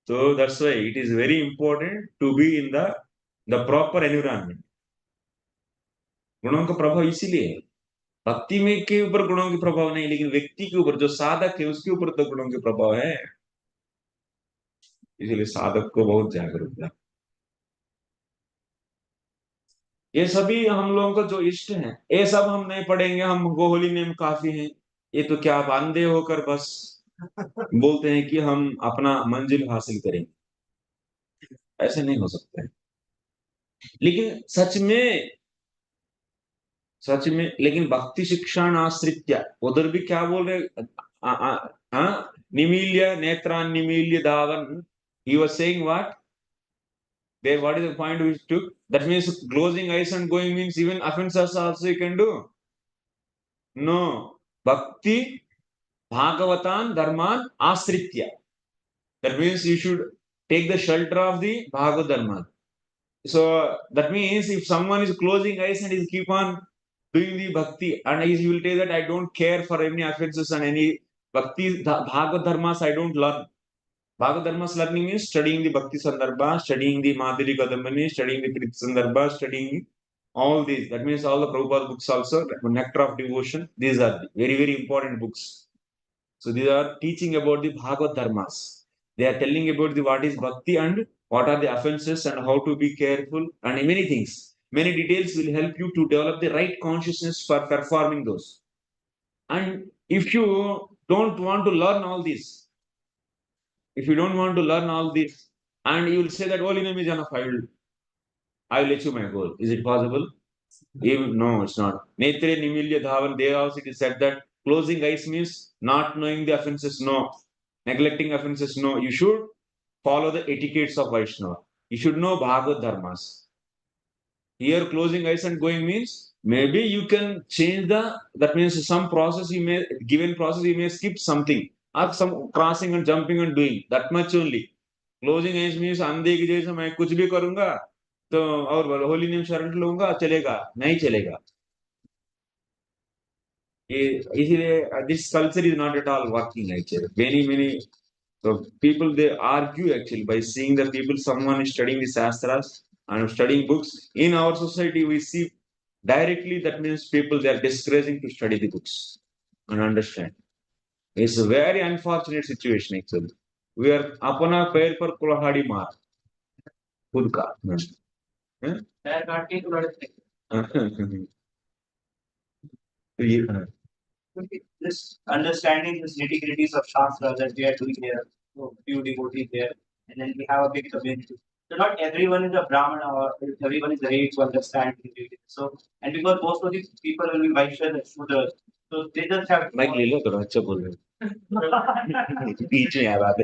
So that's why it is very important to be in the proper environment. गुणों का प्रभाव इसीलिए है. भक्ति में के ऊपर गुणों के प्रभाव नहीं, लेकिन व्यक्ति के ऊपर जो साधक है उसके ऊपर तो गुणों के प्रभाव है. इसलिए साधक को बहुत जागरूक है. ये सभी हम लोगों को जो इष्ट हैं, ये सब हम नहीं पढ़ेंगे, हमको होली नेम काफी है. ये तो क्या आप अंधे होकर बस बोलते हैं कि हम अपना मंजिल हासिल करेंगे. ऐसे नहीं हो सकता है. लेकिन सच में लेकिन भक्ति शिक्षण आश्रित्य उधर भी क्या बोल रहे, निमील्य नेत्रान निमील्य धावन. He was saying what? There, what is the point we took? That means closing eyes and going means even offenses also you can do. No. Bhakti Bhagavatan Dharman Asritya. That means you should take the shelter of the Bhagavad Dharma. So that means if someone is closing eyes and is keep on doing the bhakti, and he will say that I don't care for any offenses and any bhakti, Bhagavad Dharmas I don't learn. Bhagavad Dharmas learning means studying the Bhakti Sandarbha, studying the Madhurya Kadambini, studying the Tritiya Sandarbha, studying all these. That means all the Prabhupada books also, like Nectar of Devotion. These are very, very important books. So these are teaching about the Bhagavad Dharmas. They are telling about the what is Bhakti and what are the offenses and how to be careful and many things. Many details will help you to develop the right consciousness for performing those. And if you don't want to learn all this, if you don't want to learn all this, and you will say that holy name is enough, I will achieve my goal. Is it possible? No, it's not. Netre Nimilya Dhavan, there also it is said that closing eyes means not knowing the offenses, no. Neglecting offenses, no. You should follow the etiquettes of Vaishnava. You should know Bhagavad Dharmas. Here, closing eyes and going means maybe you can change that means some process you may, given process you may skip something or some crossing and jumping and doing. That much only. Closing eyes means अंधे की जैसे मैं कुछ भी करूंगा तो और holy name शरण लूंगा चलेगा नहीं चलेगा इसीलिए this culture is not at all working actually. Many so people they argue actually by seeing the people someone is studying the shastras and studying books in our society we see directly that means people they are discouraging to study the books and understand. It's a very unfortunate situation actually. We are अपना पैर पर कुल्हाड़ी मार खुद का. पैर काट के कुल्हाड़ी. This understanding the nitty gritties of Shastra that we are doing here, so few devotees there, and then we have a big community. So not everyone is a Brahmana or everyone is ready to understand it. So and because most of these people will be Vaishyas and Shudras, so they just have. Mike ले लो थोड़ा अच्छा बोल रहे हो. बीच में आ बात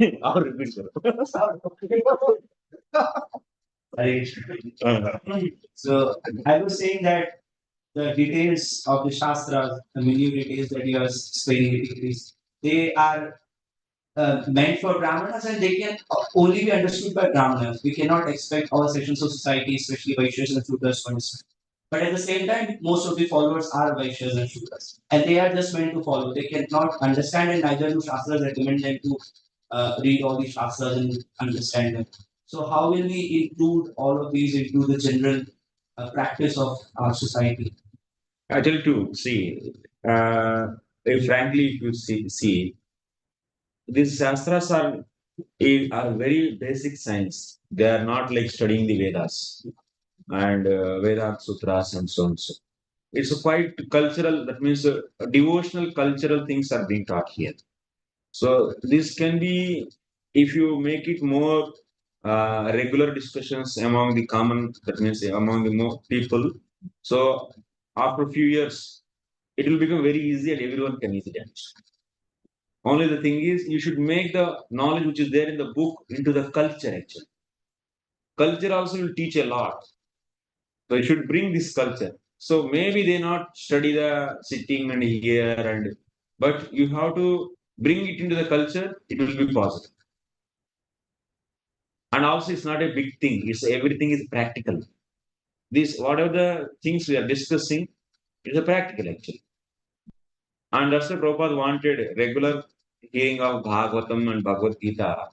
है और रिपीट करो. So I was saying that the details of the Shastras, the minute details that you are explaining, they are meant for Brahmanas and they can only be understood by Brahmanas. We cannot expect all sections of society, especially Vaishyas and Shudras, to understand. But at the same time, most of the followers are Vaishyas and Shudras. And they are just meant to follow. They cannot understand and neither do Shastras recommend them to read all these Shastras and understand them. So how will we include all of these into the general practice of our society? Actually, to see, frankly, if you see, these shastras are very basic science. They are not like studying the Vedas and Veda sutras and so on. So it's a quite cultural. That means devotional, cultural things are being taught here. So this can be, if you make it more regular discussions among the common, that means among the more people. So after a few years, it will become very easy and everyone can easily understand. Only the thing is, you should make the knowledge which is there in the book into the culture actually. Culture also will teach a lot. So you should bring this culture. So maybe they not study the sitting and here and, but you have to bring it into the culture, it will be positive. And also it's not a big thing, it's everything is practical. This, whatever the things we are discussing, it's a practical actually. And that's why Prabhupada wanted regular hearing of Bhagavatam and Bhagavad Gita.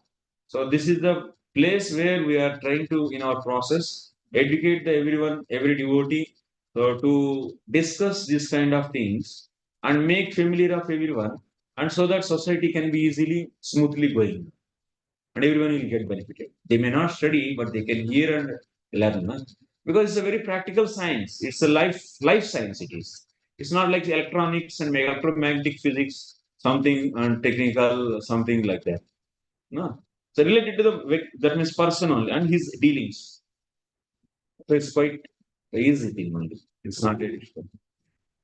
So this is the place where we are trying to, in our process, educate the everyone, every devotee, so to discuss this kind of things and make familiar of everyone, and so that society can be easily, smoothly going, and everyone will get benefited. They may not study, but they can hear and learn, no? Because it's a very practical science. It's a life science. It is. It's not like electronics and electromagnetic physics, something and technical, something like that. No. So related to the that means person only and his dealings. So it's quite easy thing only. It's not very difficult.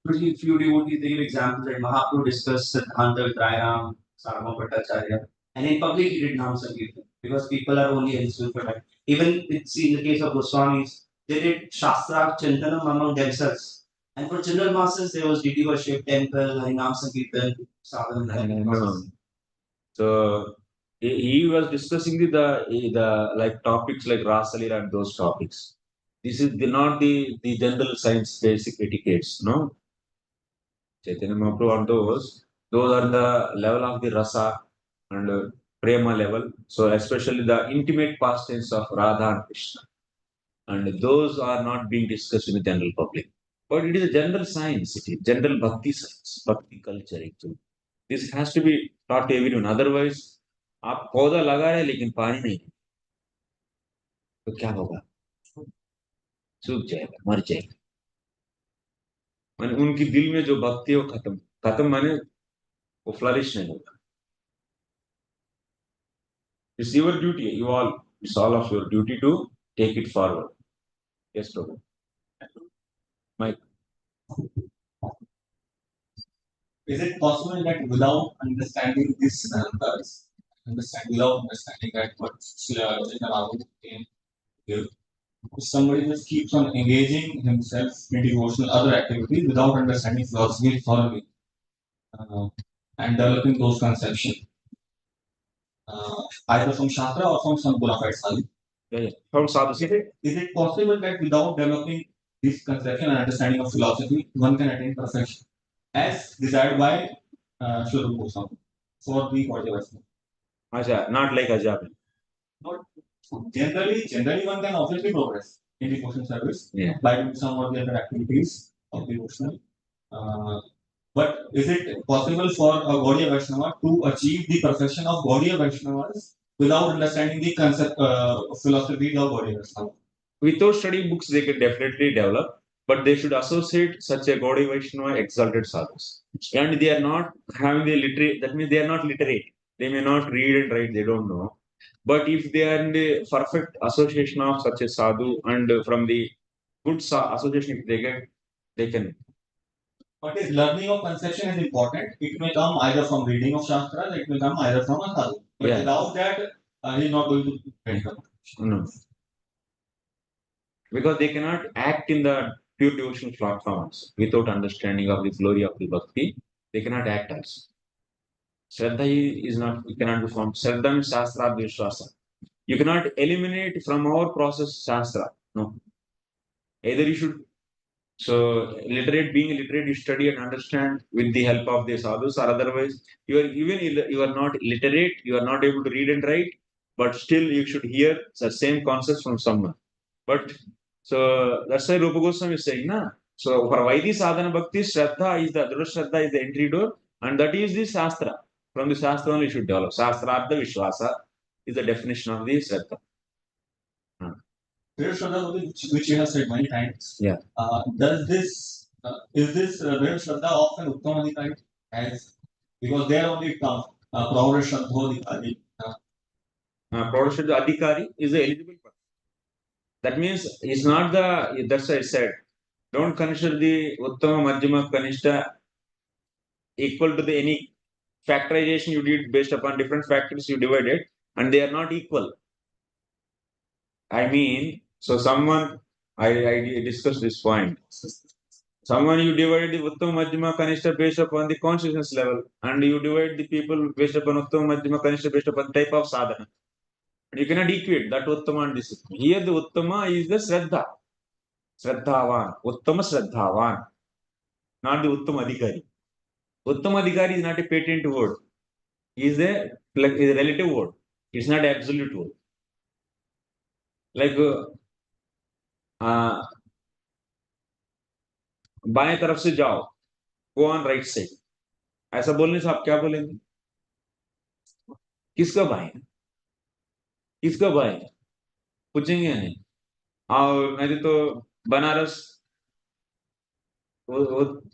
If you devotees, they give examples that Mahaprabhu discussed Siddhanta, Trayam, Sarma Bhattacharya, and in public he did Nam Sankirtan because people are only eligible for that. Even it's in the case of Goswamis, they did Shastra Chantanam among themselves. And for general masses, there was deity worship, temple, Harinam Sankirtan, sadhana. So he was discussing the like topics like Rasalila and those topics. This is not the general science basic etiquettes, no. Chaitanya Mahaprabhu on those are the level of the rasa and prema level. So especially the intimate pastimes of Radha and Krishna, and those are not being discussed in the general public. But it is a general science. It is general bhakti science, bhakti culture. Actually, this has to be taught to everyone. Otherwise, आप पौधा लगा रहे लेकिन पानी नहीं तो क्या होगा? सूख जाएगा, मर जाएगा. माने उनकी दिल में जो भक्ति है वो खत्म खत्म माने वो फ्लरिश नहीं होगा. It's your duty. It's all of your duty to take it forward. Yes, Prabhu. Mike. Is it possible that without understanding this without understanding that what Chaitanya came here, somebody just keeps on engaging himself in devotional other activities without understanding philosophy thoroughly and developing those conceptions, either from Shastra or from some bona fide sadhu? From sadhu. Is it possible that without developing this conception and understanding of philosophy, one can attain perfection as desired by Sri Goswami for the Vaishnava? Not like Ajab. Not generally one can obviously progress in devotional service by doing some of the other activities of devotional. But is it possible for a Gaudiya Vaishnava to achieve the perfection of Gaudiya Vaishnavas without understanding the concept philosophy of Gaudiya Vaishnava? Without studying books, they can definitely develop, but they should associate such a Gaudiya Vaishnava exalted sadhus. And they are not having the literate, that means they are not literate. They may not read and write, they don't know. But if they are in the perfect association of such a sadhu and from the good association, if they get, they can. But this learning of conception is important. It may come either from reading of Shastras, it may come either from a sadhu. But without that, he is not going to get them. No. Because they cannot act in the pure devotional platforms without understanding of the glory of the bhakti. They cannot act also. Shraddha is not, you cannot be formed. Shraddha means Shastra Vishwasa. You cannot eliminate from our process Shastra. No. Either you should, so being literate, you study and understand with the help of the sadhus, or otherwise, you are not literate, you are not able to read and write, but still you should hear the same concepts from someone. But so that's why Rupa Goswami is saying, na. So for Vaidhi Sadhana Bhakti, Shraddha is the Shraddha is the entry door, and that is the Shastra. From the Shastra only you should develop. Shastrartha Vishwasa is the definition of the Shraddha. Which you have said many times. Yeah. Does this is this Ved Shraddha often Uttamadikai as because there only it comes Praura Shraddhodikari. Praura Shraddhodikari is the eligible person. That means it's not the, that's why I said, don't consider the Uttama, Madhyama, Kanishta equal to the any factorization you did based upon different factors you divided, and they are not equal. I mean, so someone, I discussed this point. Someone you divided the Uttama, Madhyama, Kanishta based upon the consciousness level, and you divide the people based upon Uttama, Madhyama, Kanishta based upon type of sadhana. And you cannot equate that Uttama and this. Here the Uttama is the Shraddha. Shraddhavan. Uttama Shraddhavan. Not the Uttama Adhikari. Uttama Adhikari is not a patent word. Is a relative word. It's not absolute word. Like बाएं तरफ से जाओ, go on right side. ऐसा बोलने से आप क्या बोलेंगे? किसका बाएं? किसका बाएं? पूछेंगे या नहीं? और नहीं तो बनारस वो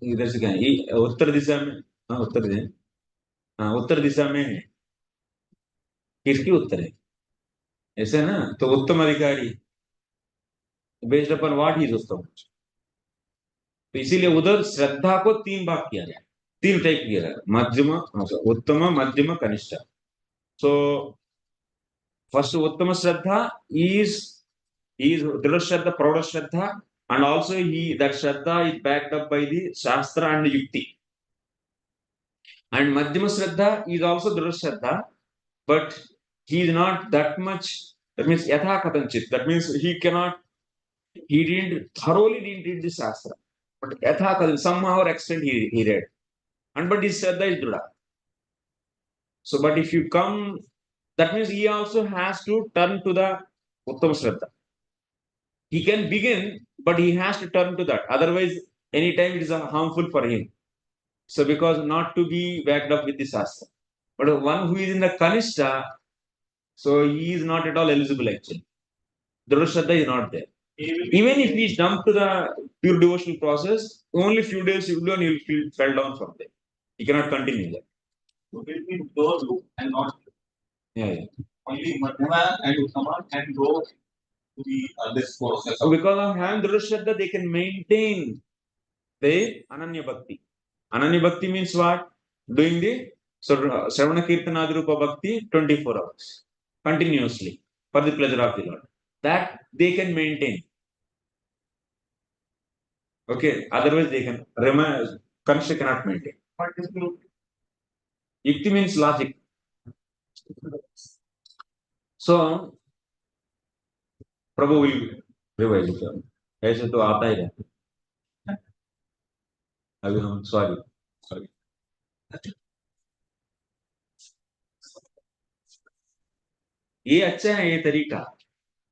इधर से क्या है? उत्तर दिशा में, हाँ उत्तर दिशा, हाँ उत्तर दिशा में है. किसकी उत्तर है? ऐसे ना, तो उत्तम अधिकारी बेस्ड अपन व्हाट इज उत्तम. तो इसीलिए उधर श्रद्धा को तीन भाग किया गया, तीन टाइप किया गया, मध्यम, उत्तम, मध्यम, कनिष्ठ. सो First, Uttama Shraddha is Dhrudha Shraddha, Prouಢ Shraddha, and also that Shraddha is backed up by the Shastra and Yukti. And Madhyama Shraddha is also Dhrudha Shraddha, but he is not that much, that means Yatha Katanchit, that means he thoroughly didn't read the Shastra. But Yatha Katanchit, somehow or extent he read. And but his Shraddha is Dhrudha. So, but if you come, that means he also has to turn to the Uttama Shraddha. He can begin, but he has to turn to that. Otherwise, anytime it is harmful for him. So, because not to be backed up with the Shastra. But one who is in the Kanishta, so he is not at all eligible actually. Dhrudha Shraddha is not there. Even if he is dumped to the pure devotional process, only few days he will do and he will fell down from there. He cannot continue that. So between those two and not Yeah. only Madhurya and Uttama can go to the this process. So because of having Dhrudha Shraddha, they can maintain the Ananya Bhakti. Ananya Bhakti means what? Doing the Shravana Kirtana Rupa Bhakti 24 hours continuously for the pleasure of the Lord. That they can maintain. Okay, otherwise they can remain. Kanishta cannot maintain. What is the Yukti means logic. So, Prabhu will revise it. ऐसे तो आता ही रहता है. अभी हम sorry. ये अच्छा है ये तरीका.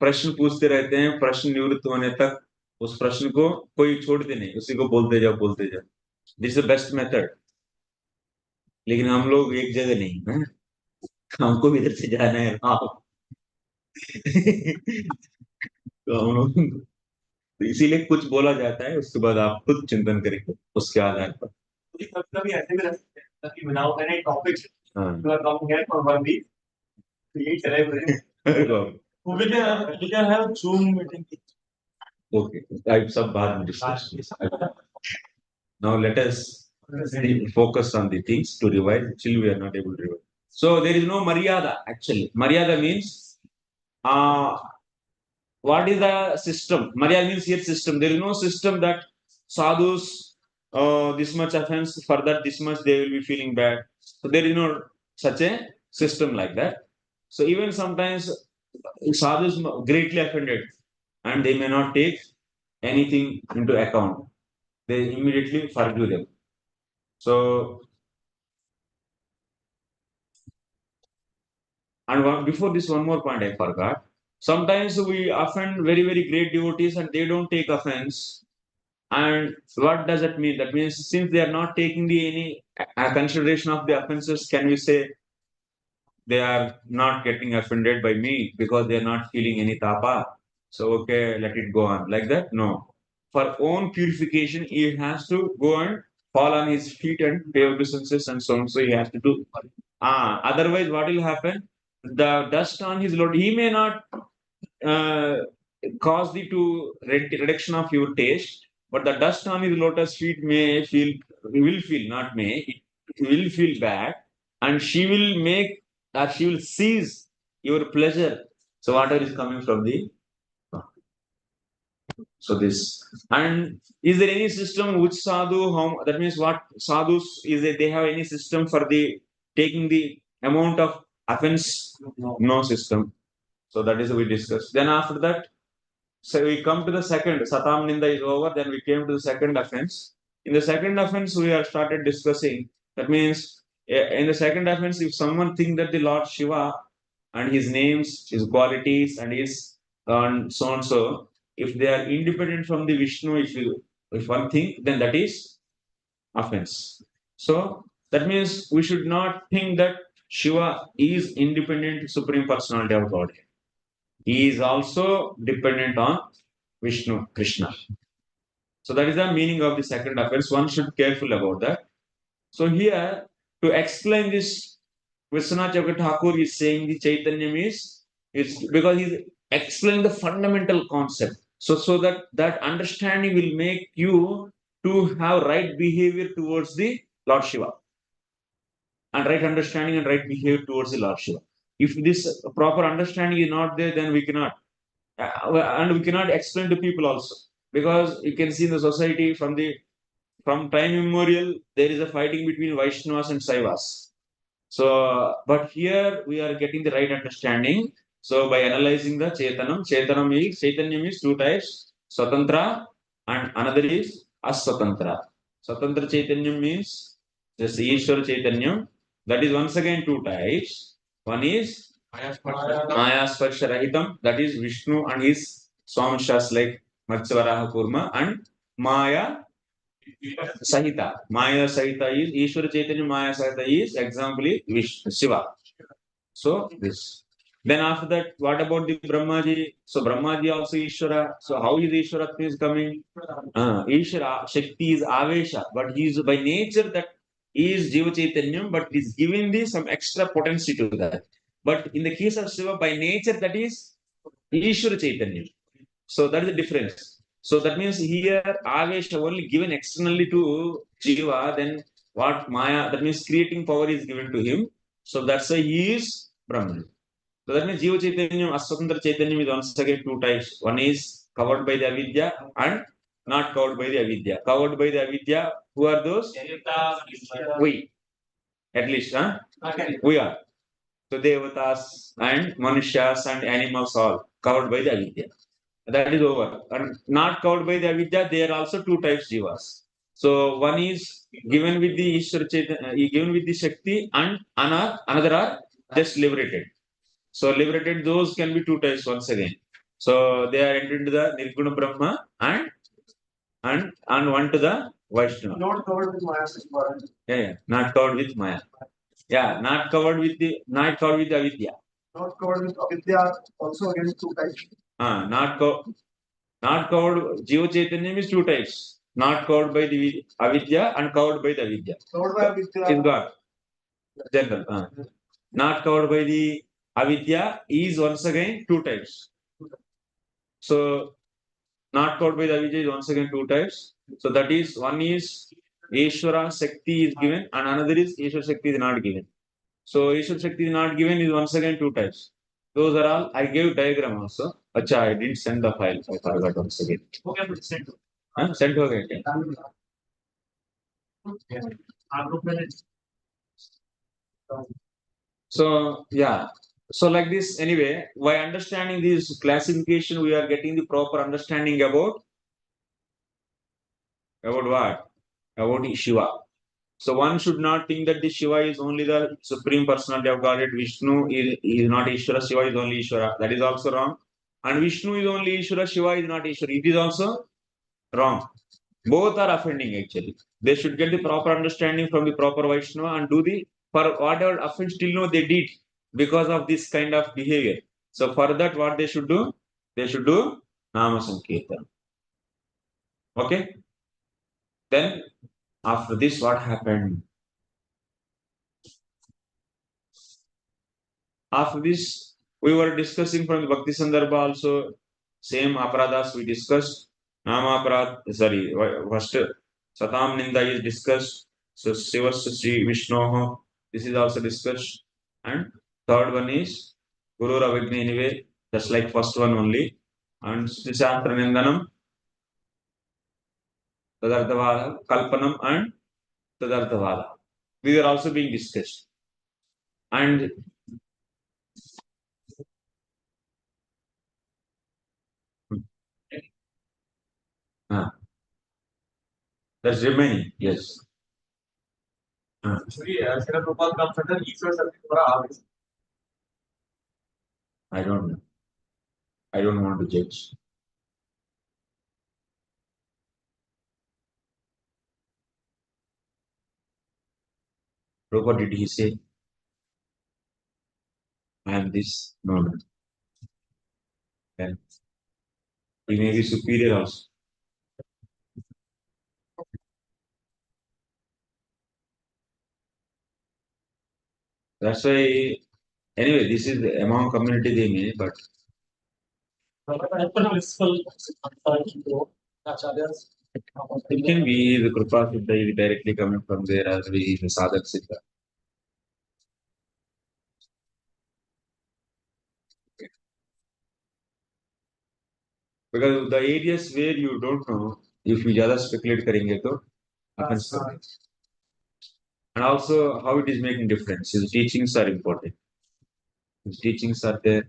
प्रश्न पूछते रहते हैं, प्रश्न निवृत्त होने तक उस प्रश्न को कोई छोड़ते नहीं, उसी को बोलते जाओ. This is the best method. लेकिन हम लोग एक जगह नहीं है, हमको भी इधर से जाना है. तो हम लोग इसीलिए कुछ बोला जाता है, उसके बाद आप खुद चिंतन करेंगे उसके आधार पर. कभी ऐसे भी रह सकते हैं कि without any topic हाँ. you are talking here for 1 week. We can have Zoom meeting. Okay, I सब बाद में discuss. Now let us focus on the things to revise. Still we are not able to revise. So there is no maryada actually. Maryada means what is the system? Maryada means here system. There is no system that sadhus this much offense, for that this much they will be feeling bad. So there is no such a system like that. So even sometimes sadhus greatly offended and they may not take anything into account. They immediately forgive them. So, and before this, one more point I forgot. Sometimes we offend very, very great devotees and they don't take offense. And what does that mean? That means since they are not taking any consideration of the offenses, can we say they are not getting offended by me because they are not feeling any tapa? So, okay, let it go on. Like that? No. For own purification, he has to go and fall on his feet and pay obeisances and so on. So he has to do. Otherwise, what will happen? The dust on his load, he may not cause the reduction of your taste, but the dust on his lotus feet will feel, not may, it will feel bad, and she will seize your pleasure. So whatever is coming from the. So this, and is there any system which sadhu, that means what sadhus is it, they have any system for the taking the amount of offense? No system. So that is we discussed. Then after that, so we come to the second, Satam Ninda is over, then we came to the second offense. In the second offense, we have started discussing, that means in the second offense, if someone think that the Lord Shiva and his names, his qualities and his and so and so, if they are independent from the Vishnu, if one think, then that is offense. So that means we should not think that Shiva is independent Supreme Personality of Godhead. He is also dependent on Vishnu, Krishna. So that is the meaning of the second offense. One should be careful about that. So here, to explain this, Vishwanath Thakur is saying the Chaitanya is because he's explaining the fundamental concept. So that understanding will make you to have right behavior towards the Lord Shiva. And right understanding and right behavior towards the Lord Shiva. If this proper understanding is not there, then we cannot, and we cannot explain to people also, because you can see in the society from time immemorial there is a fighting between Vaishnavas and Saivas. So, but here we are getting the right understanding. So, by analyzing the Chaitanyam is two types, Swatantra and another is Aswatantra. Swatantra Chaitanyam means just Ishvara Chaitanyam. That is once again two types. One is Maya Sparsha Rahitam, that is Vishnu and his Swamshas like Matsavaraha Kurma, and Maya Sahita. Maya Sahita is Ishvara Chaitanya, Maya Sahita is example is Shiva. So this. Then after that, what about the Brahmaji? So Brahmaji also Ishvara. So how is Ishvara is coming? Ishvara Shakti is Avesha, but he is by nature that he is Jiva Chaitanyam, but is giving the some extra potency to that. But in the case of Shiva, by nature that is Ishvara Chaitanyam. So that is the difference. So that means here Avesha only given externally to Jiva, then what Maya, that means creating power is given to him. So that's why he is Brahman. So that means Jiva Chaitanyam, Aswatantra Chaitanyam is once again two types. One is covered by the Avidya and not covered by the Avidya. Covered by the Avidya, who are those? We. At least, huh? Okay. We are. So Devatas and Manushas and animals all covered by the Avidya. That is over. And not covered by the Avidya, there are also two types Jivas. So one is given with the Ishvara Chaitanya, given with the Shakti, and another are just liberated. So liberated, those can be two types once again. So they are entered into the Nirguna Brahma and one to the Vaishnava. Not covered with Maya. Yeah, not covered with Maya. Yeah, not covered with the Avidya. Not covered with Avidya, also again two types. Not covered. Jiva Chaitanya is two types. Not covered by the Avidya and covered by the Avidya. Covered by Avidya is God. General. Not covered by the Avidya is once again two types. So not covered by the Avidya is once again two types. So that is, one is Ishvara Shakti is given and another is Ishvara Shakti is not given. So Ishvara Shakti is not given is once again two types. Those are all. I gave diagram also. Acha, I didn't send the file. I forgot once again. Okay, send. Send ho gaya. So yeah. So like this, anyway, by understanding this classification, we are getting the proper understanding about what? About Shiva. So one should not think that the Shiva is only the supreme personality of Godhead. Vishnu is not Ishvara, Shiva is only Ishvara. That is also wrong. And Vishnu is only Ishvara, Shiva is not Ishvara. It is also wrong. Both are offending actually. They should get the proper understanding from the proper Vaishnava and do the, for whatever offense till now they did because of this kind of behavior. So for that, what they should do? They should do Nama Sankirtan. Okay? Then after this, what happened? After this, we were discussing from the Bhakti Sandarbha also, same aparadhas we discussed. Namaparadha, sorry, first Satam Ninda is discussed. So Sivasya Sri Vishnu, this is also discussed. And third one is Guru Ravigni anyway, just like first one only. And Srisantra Nindanam, Tadarthavada, Kalpanam and Tadarthavada. These are also being discussed. And that's remaining, yes. I don't know. I don't want to judge. What did he say? I am this. No. Then he may be superior also. That's why, anyway, this is among community they may, but it can be the Kripa Siddha directly coming from there as we the Sadhak Siddha. because the areas where you don't know, if you ज़्यादा speculate करेंगे तो offense करेंगे. And also how it is making difference. His teachings are important. His teachings are there,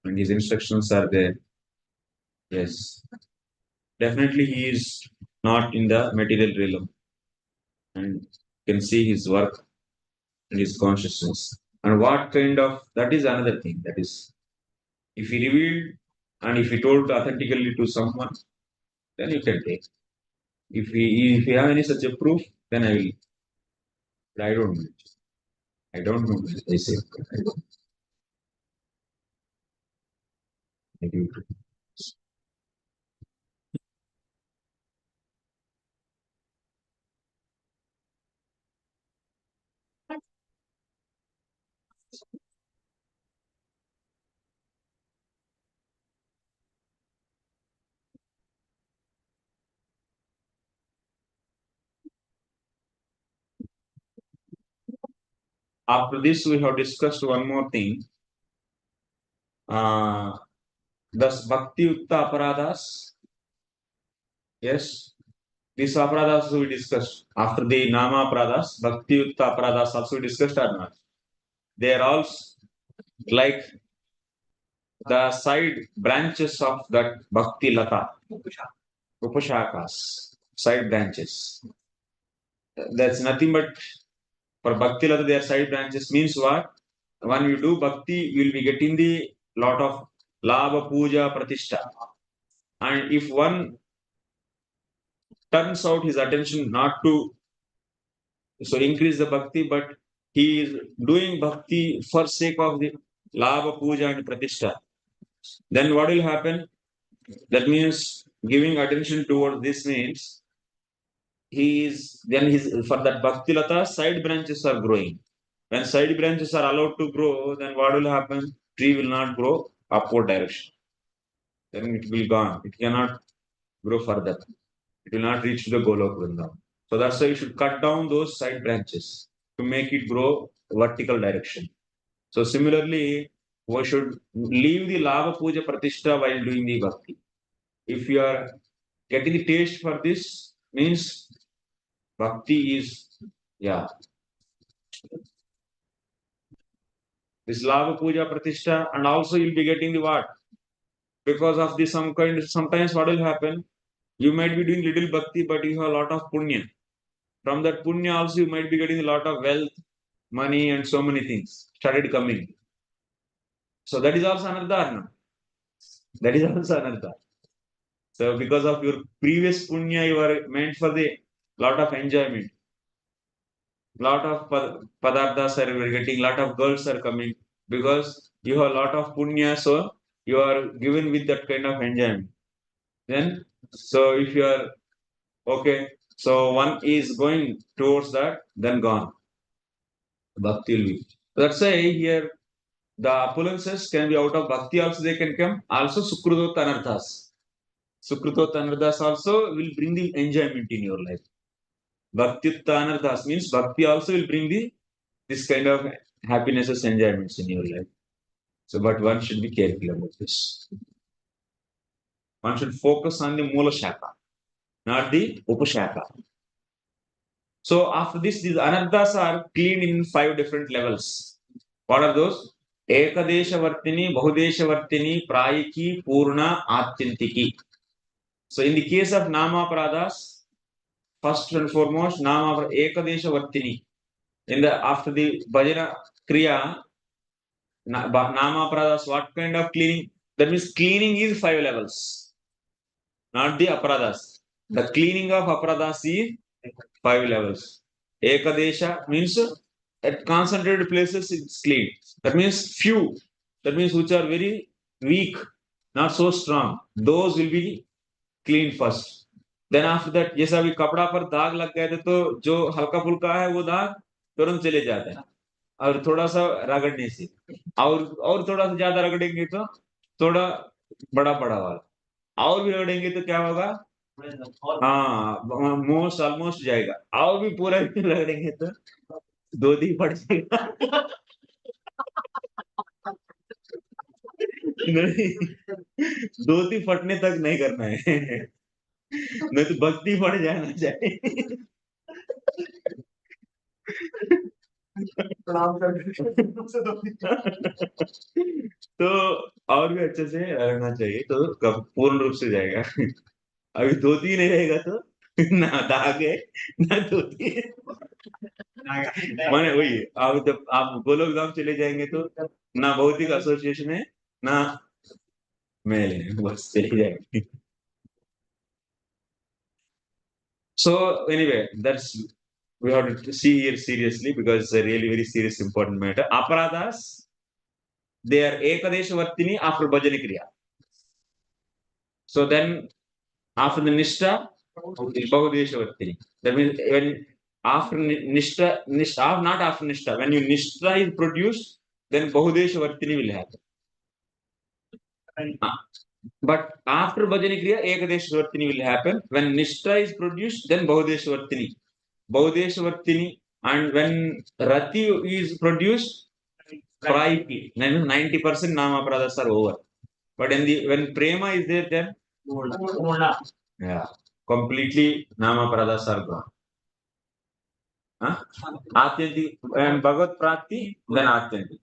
and his instructions are there. Yes, definitely he is not in the material realm, and you can see his work and his consciousness. And what kind of that is another thing. That is, if he revealed and if he told authentically to someone, then you can take. If you have any such a proof, then I will. But I don't know. I don't know. I say. I don't. I do. After this, we have discussed one more thing. Thus, bhaktyottha aparadhas. Yes, these aparadhas we discussed. After the namaparadhas, bhaktyottha aparadhas also we discussed or not? They are all like the side branches of that bhakti lata, upashakas, side branches. That's nothing but for bhakti lata, their side branches means what? When you do bhakti, you will be getting the lot of labha, puja, pratishtha. And if one turns out his attention not to increase the bhakti, but he is doing bhakti for sake of the labha, puja, and pratishtha, then what will happen? That means giving attention towards this means he is then his for that bhakti lata side branches are growing. When side branches are allowed to grow, then what will happen? Tree will not grow upward direction. Then it will gone. It cannot grow further. It will not reach to the Golok Vrindavan. So that's why you should cut down those side branches to make it grow vertical direction. So similarly, we should leave the lava puja pratishtha while doing the bhakti. If you are getting the taste for this, means bhakti is this lava puja pratishtha, and also you'll be getting the what? Because of the some kind, sometimes what will happen? You might be doing little bhakti, but you have a lot of punya. From that punya also you might be getting a lot of wealth, money, and so many things started coming. So that is also anartha. No? That is also anartha. So because of your previous punya, you are meant for the lot of enjoyment. Lot of padarthas are getting, lot of girls are coming because you have a lot of punya, so you are given with that kind of enjoyment. Then, so if you are okay, so one is going towards that, then gone. Bhakti will be. Let's say here the opulences can be out of bhakti also they can come. Also sukrtottha anarthas. Sukrtottha anarthas also will bring the enjoyment in your life. Bhaktyottha anarthas means bhakti also will bring the this kind of happinesses, enjoyments in your life. So, but one should be careful about this. One should focus on the Mula Shaka, not the Upashaka. So, after this, these anarthas are cleaned in 5 different levels. What are those? Ekadesha Vartini, Bahudesha Vartini, Prayiki, Purna, Atyantiki. So, in the case of namaparadhas, first and foremost, Ekadesha Vartini. After the bhajana kriya, namaparadhas, what kind of cleaning? That means cleaning is 5 levels, not the aparadhas. The cleaning of aparadhas is 5 levels. Ekadesha means at concentrated places it's clean. That means few. That means which are very weak, not so strong. Those will be clean first. Then after that, जैसा अभी कपड़ा पर दाग लग गए थे तो जो हल्का फुल्का है वो दाग तुरंत चले जाते हैं और थोड़ा सा रगड़ने से और थोड़ा सा ज्यादा रगड़ेंगे तो थोड़ा बड़ा बड़ा वाला और भी रगड़ेंगे तो क्या होगा हाँ मोस्ट ऑलमोस्ट जाएगा और भी पूरा भी रगड़ेंगे तो दो दिन पड़ जाएगा नहीं, धोती फटने तक नहीं करना है, नहीं तो भक्ति फट जाना चाहिए। तो और भी अच्छे से रहना चाहिए, तो कब पूर्ण रूप से जाएगा। अभी धोती नहीं रहेगा तो ना दाग है ना धोती है। माने वही, आप जब आप गोलोक धाम चले जाएंगे तो ना भौतिक एसोसिएशन है ना मेल है, बस चली जाएगी। So anyway, that's we have to see here seriously because it's a really very serious important matter. Aparadhas, they are ekadesha vartini after bhajana kriya. So then after the nishta, bahudesha vartini. That means when after nishta, not after nishta, when you nishta is produced, then bahudesha vartini will happen. But after bhajana kriya, ekadesha vartini will happen. When nishta is produced, then bahudesha vartini. Bahudesha vartini, and when rati is produced, 90% namaparadhas are over. But when prema is there, then yeah, completely namaparadhas are gone. Atyanti and Bhagavad Prati, then Atyanti.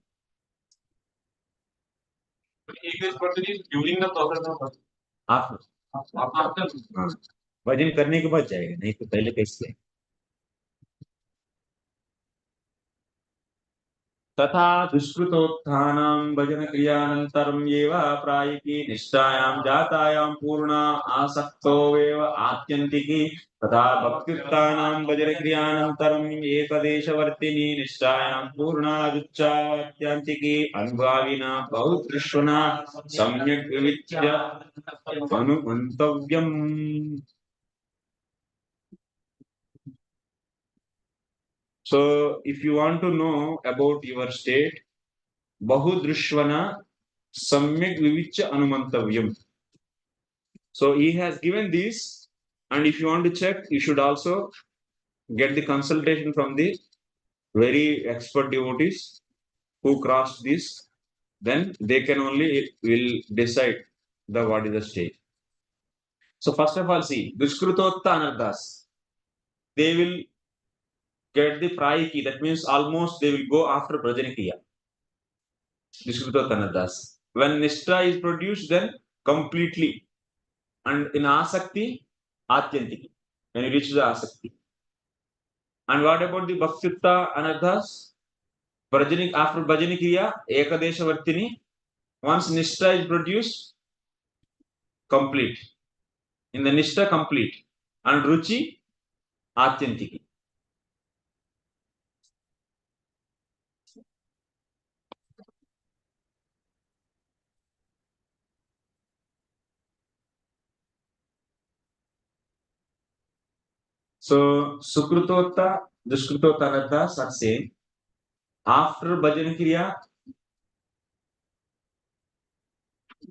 During the process of after. भजन करने के बाद जाएगा, नहीं तो पहले कैसे? तथा दुष्कृतोत्थानं भजन क्रियानन्तरं एव प्रायिकी निष्ठायां जातायां पूर्णा आसक्तो एव आत्यन्तिकी तथा भक्त्युत्थानं भजन क्रियानन्तरं एकदेशवर्तिनी निष्ठायां पूर्णा दुच्चात्यन्तिकी अनुभाविना बहुदृष्वना सम्यक् विविच्य अनुमन्तव्यम्. So, if you want to know about your state, bahudrishvana samyak vivicha anumantavyam. So, he has given this, and if you want to check, you should also get the consultation from the very expert devotees who crossed this. Then they can only will decide what is the state. So, first of all, see, duskrtottha anarthas. They will get the prayiki, that means almost they will go after bhajana kriya. Duskrtottha. When nishtha is produced, then completely. And in asakti, atyantiki. When you reach the asakti. And what about the bhaktyotha anarthas? After bhajana kriya, ekadesha vartini. Once nishtha is produced, complete. In the nishtha, complete. And ruchi, atyantiki. So, sukrtottha, duskrtottha anarthas are same. After bhajana kriya,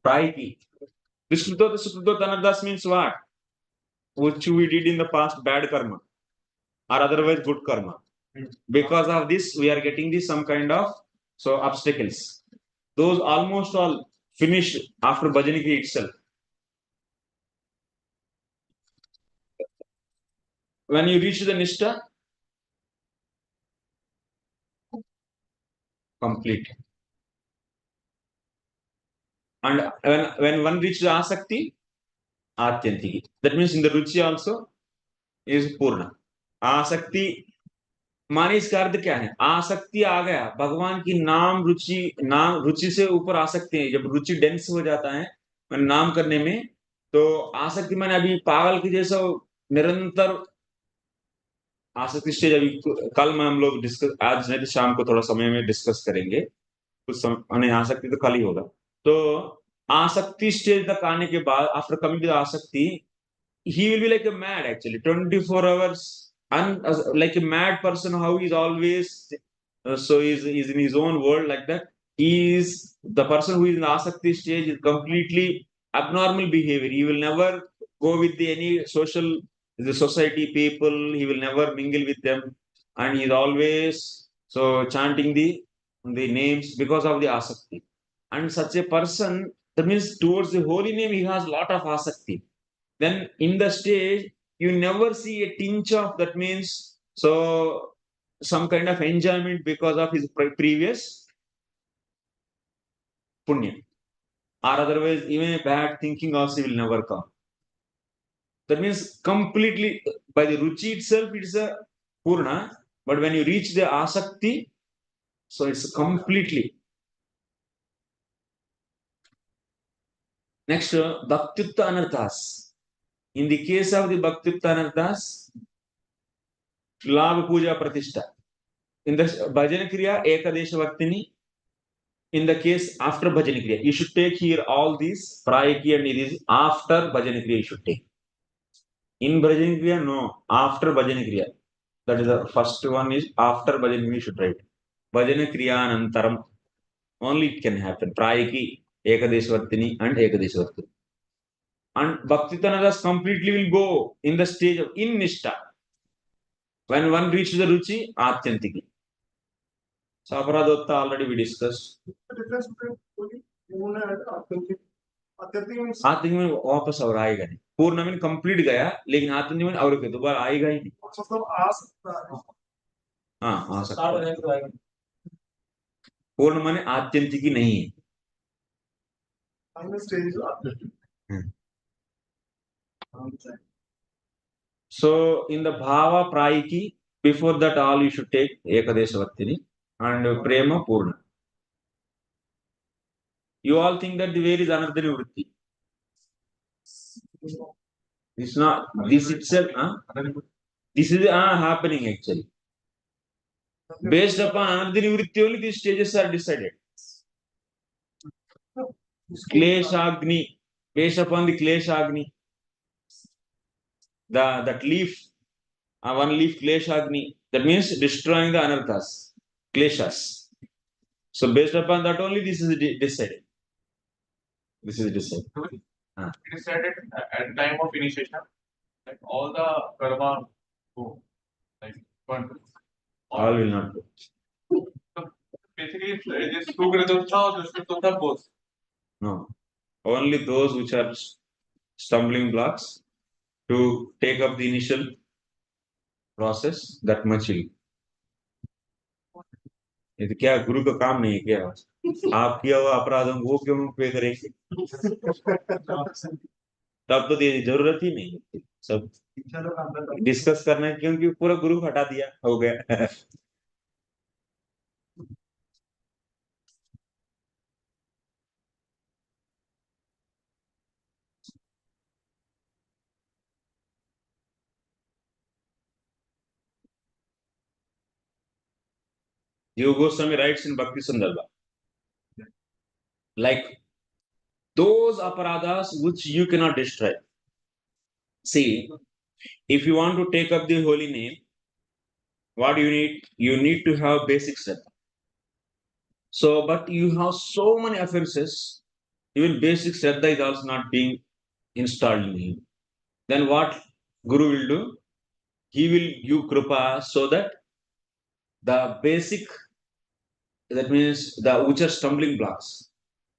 praiki. Duskrtottha, sukrtottha anarthas means what? Which we did in the past, bad karma, or otherwise good karma. Because of this, we are getting this some kind of obstacles. Those almost all finish after bhajana kriya itself. When you reach the nishtha, complete. And when one reaches the asakti, atyantiki. That means in the ruchi also is purna. Asakti माने इसका अर्थ क्या है? आसक्ति आ गया, भगवान की नाम रुचि से ऊपर आसक्ति है. जब रुचि डेंस हो जाता है नाम करने में, तो आसक्ति माने अभी पागल की जैसा निरंतर आसक्ति स्टेज. अभी कल में हम लोग डिस्कस, आज नहीं तो शाम को थोड़ा समय में डिस्कस करेंगे. कुछ समय आसक्ति तो कल ही होगा. तो आसक्ति स्टेज तक आने के बाद, आफ्टर कमिंग टू आसक्ति, he will be like a mad actually, 24 hours, and like a mad person, how he's always so he's in his own world like that. He is the person who is in the asakti stage is completely abnormal behavior. He will never go with any the society people. He will never mingle with them, and he's always chanting the names because of the asakti. and such a person, that means towards the holy name he has lot of asakti. Then in the stage you never see a tinge of, that means, so some kind of enjoyment because of his previous punya, or otherwise even a bad thinking also will never come. That means completely by the ruchi itself it's a purna, but when you reach the asakti, so it's completely. Next, bhaktyotha anarthas. In the case of the bhaktyotha anarthas, labha puja pratishtha. In the bhajana kriya, ekadesha vaktini. In the case after bhajana kriya, you should take here all these prayaki and it is after bhajana kriya you should take. In bhajana kriya, no, after bhajana kriya. That is the first one is after bhajana kriya you should write. Bhajana kriya anantaram. Only it can happen. Prayaki, ekadesha vaktini and ekadesha vaktini. And bhakti-tanadas completely will go in the stage of in nishta. When one reaches the ruchi, atyantiki. So aparadhottha already we discussed. The difference between पूर्ण and authentic. Authentic means आत्यंतिक में वापस और आएगा नहीं. पूर्ण में complete गया, लेकिन आत्यंतिक में और दोबारा आएगा ही नहीं. मतलब आ सकता है. हाँ, आ सकता है. पूर्ण माने आत्यंतिक ही नहीं है. Final stage is authentic. So in the bhava prayiki, before that all you should take ekadesha vaktini and prema purna. You all think that where is anartha nivrtti? It's not. This itself, this is happening actually. Based upon anartha nivrtti only these stages are decided. Kleshagni, based upon the kleshagni, that leaf, one leaf kleshagni, that means destroying the anarthas, kleshas. So based upon that only this is decided. This is decided. It is said at the time of initiation, like all the karma go, like one. All will not go. So basically, it is sukrtottha or duskrtottha both. No. Only those which are stumbling blocks to take up the initial process, that much will. ये तो क्या गुरु का काम नहीं है क्या? आप किया हुआ अपराधों वो क्यों पे करेंगे? तब तो जरूरत ही नहीं है. सब डिस्कस करना है क्योंकि पूरा गुरु हटा दिया, हो गया. Jiva Goswami writes in Bhakti Sandarbha, like those aparadhas which you cannot destroy. See, if you want to take up the holy name, what do you need? You need to have basic shraddha. So, but you have so many offenses, even basic shraddha is also not being installed in him. Then what Guru will do? He will give kripa so that the basic, that means the which are stumbling blocks,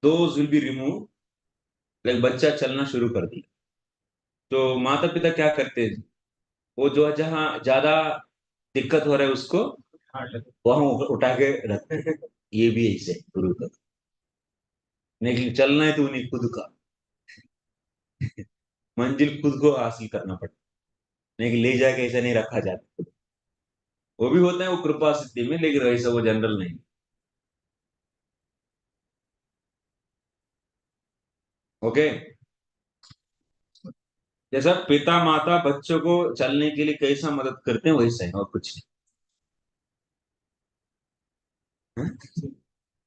those will be removed. Like बच्चा चलना शुरू कर दिया, तो माता पिता क्या करते हैं? वो जो जहाँ ज्यादा दिक्कत हो रहा है उसको वहां उठा के रखते हैं. ये भी ऐसे गुरु का नहीं, चलना है तो उन्हें खुद का मंजिल खुद को हासिल करना पड़ता, नहीं ले जाके ऐसा नहीं रखा जाता. वो भी होता है वो कृपा सिद्धि में, लेकिन ऐसा वो जनरल नहीं. ओके. जैसा पिता माता बच्चों को चलने के लिए कैसा मदद करते हैं वैसा है, और कुछ नहीं.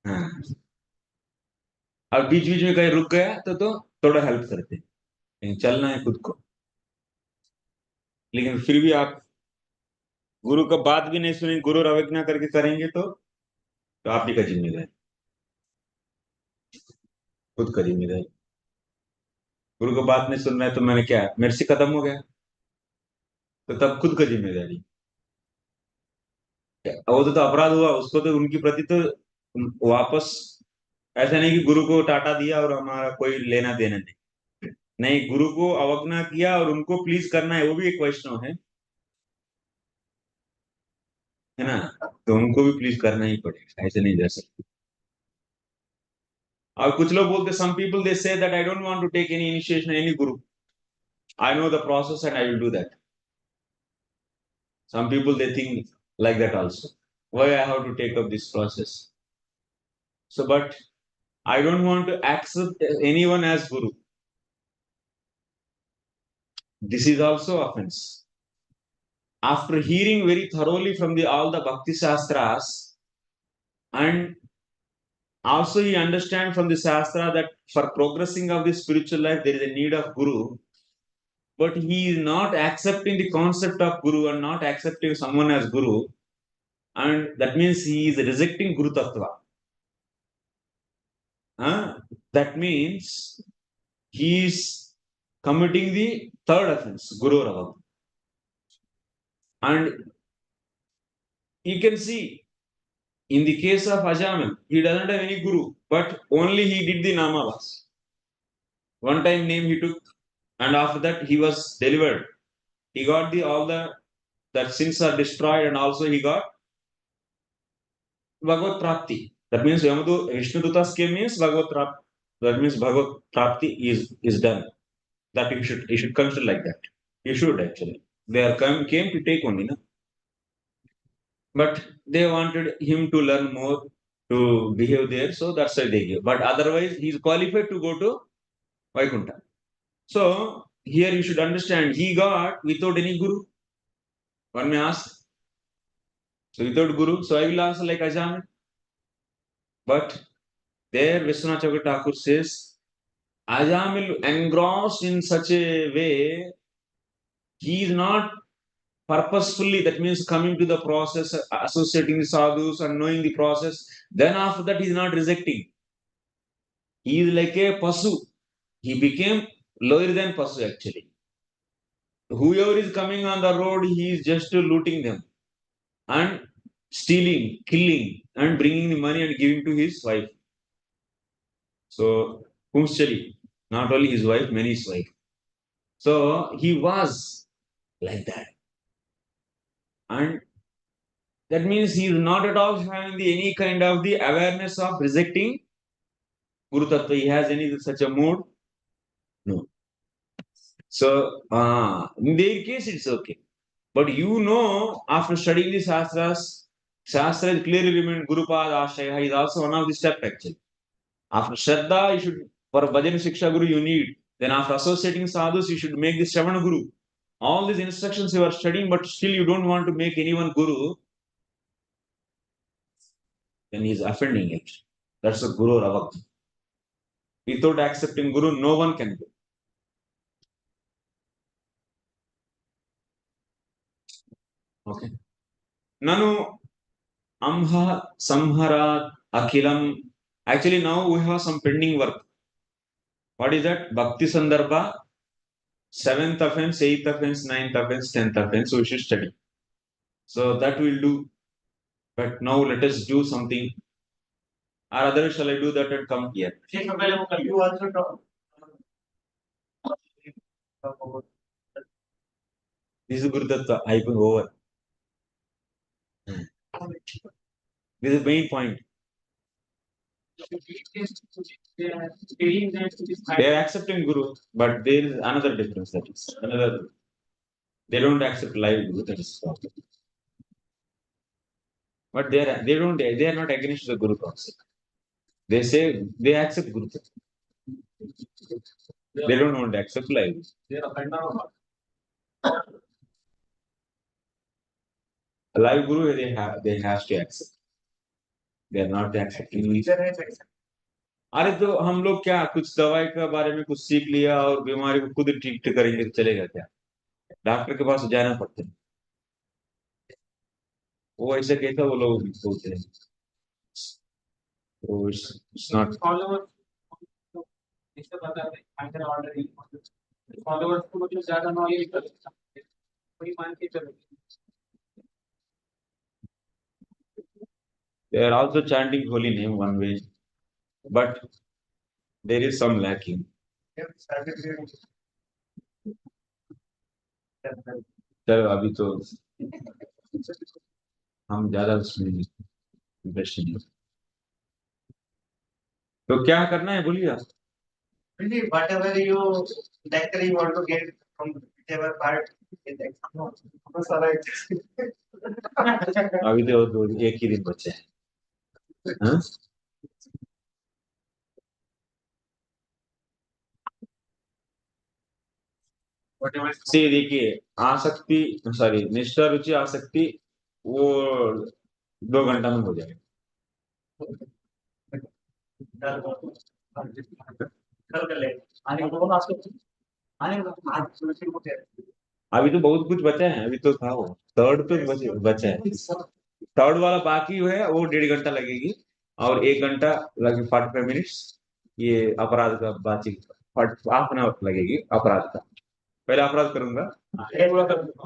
हाँ. अब बीच बीच में कहीं रुक गया तो थोड़ा हेल्प करते हैं, लेकिन चलना है खुद को. लेकिन फिर भी आप गुरु का बात भी नहीं सुनेंगे, गुरु अवज्ञा करके करेंगे तो आप ही का जिम्मेदारी, खुद का जिम्मेदारी. गुरु का बात नहीं सुन रहा है तो मैंने क्या, मेरे से खत्म हो गया, तो तब खुद का जिम्मेदारी. वो तो अपराध हुआ, उसको तो उनकी प्रति तो वापस ऐसा नहीं कि गुरु को टाटा दिया और हमारा कोई लेना देना नहीं। नहीं, गुरु को अवज्ञा किया और उनको प्लीज करना है, वो भी एक वैष्णव है ना, तो उनको भी प्लीज करना ही पड़ेगा, ऐसे नहीं जा सकते। और कुछ लोग बोलते, सम people they say that I don't want to take any initiation any guru, I know the process and I will do that. Some people they think like that also. Why I have to take up this process? So, but I don't want to accept anyone as guru. This is also offense. After hearing very thoroughly from the all the bhakti shastras, and also he understand from the shastra that for progressing of the spiritual life there is a need of guru, but he is not accepting the concept of guru and not accepting someone as guru, and that means he is rejecting guru tattva. That means he is committing the third offense, Guru Rava. And you can see in the case of Ajamal, he doesn't have any Guru, but only he did the Namaparadhas. One time name he took, and after that he was delivered. He got the all the that sins are destroyed, and also he got Bhagavad Prapti. That means Vishnu Dutas came means Bhagavad Prapti. That means Bhagavad Prapti is done. That you should consider like that. You should actually. They are came to take only, na? But they wanted him to learn more, to behave there, so that's why they gave. But otherwise, he is qualified to go to Vaikunta. So here you should understand, he got without any guru. One may ask, so without guru, so I will answer like Ajamil. But there Vishwanath Chakravarti Thakur says, Ajamil engrossed in such a way, he is not purposefully, that means coming to the process, associating the sadhus and knowing the process. Then after that, he is not rejecting. He is like a pasu. He became lower than pasu actually. Whoever is coming on the road, he is just looting them and stealing, killing, and bringing the money and giving to his wife. So, Kumschali, not only his wife, many his wife. So he was like that. And that means he is not at all having any kind of the awareness of rejecting Guru Tattva. He has any such a mood? No. So, in their case, it's okay. But after studying the Shastras, Shastra is clearly remained Guru Pada Ashraya is also one of the steps actually. After Shraddha, you should, for Bhajana Shiksha Guru, you need. Then after associating sadhus, you should make the Shravana Guru. All these instructions you are studying, but still you don't want to make anyone Guru, then he is offending it. That's a Guru Ravak. Without accepting Guru, no one can go. Okay. Nanu Amha Samharat Akhilam. Actually, now we have some pending work. What is that? Bhakti Sandarbha, 7th offense, 8th offense, 9th offense, 10th offense. So we should study. So that we'll do. But now let us do something. Or otherwise, shall I do that and come here? You also talk. This is Guru Tattva. I will over. This is the main point. They are accepting Guru, but there is another difference. That is another. They don't accept live Guru. That is problem. But they are not against the Guru concept. They say they accept Guru. They don't want to accept live. Live Guru they have to accept. They are not accepting. अरे तो हम लोग क्या कुछ दवाई के बारे में कुछ सीख लिया और बीमारी को खुद ठीक करेंगे तो चलेगा क्या? डॉक्टर के पास जाना पड़ता है। वो ऐसे कहता वो लोग बोलते हैं। So it's not. Followers इससे बताते हैं अंदर ऑर्डर followers को मतलब ज्यादा नॉलेज कोई मान के चलो. They are also chanting holy name one way. but there is some lacking. चलो अभी तो हम ज्यादा उसमें इंटरेस्ट नहीं। तो क्या करना है बोलिए आप। Really, whatever you lecture you want to get from whichever part in the exam. अभी तो एक ही दिन बचे हैं। हाँ? सी देखिए आसक्ति सॉरी निष्ठा रुचि आसक्ति वो 2 घंटा में हो जाएगा। अभी तो बहुत कुछ बचा है। अभी तो था वो थर्ड तो बचा है। थर्ड वाला बाकी है वो 1.5 घंटा लगेगी और 1 घंटा लगे 45 मिनट्स ये अपराध का बाकी हाफ एन आवर लगेगी अपराध का। पहले अपराध करूंगा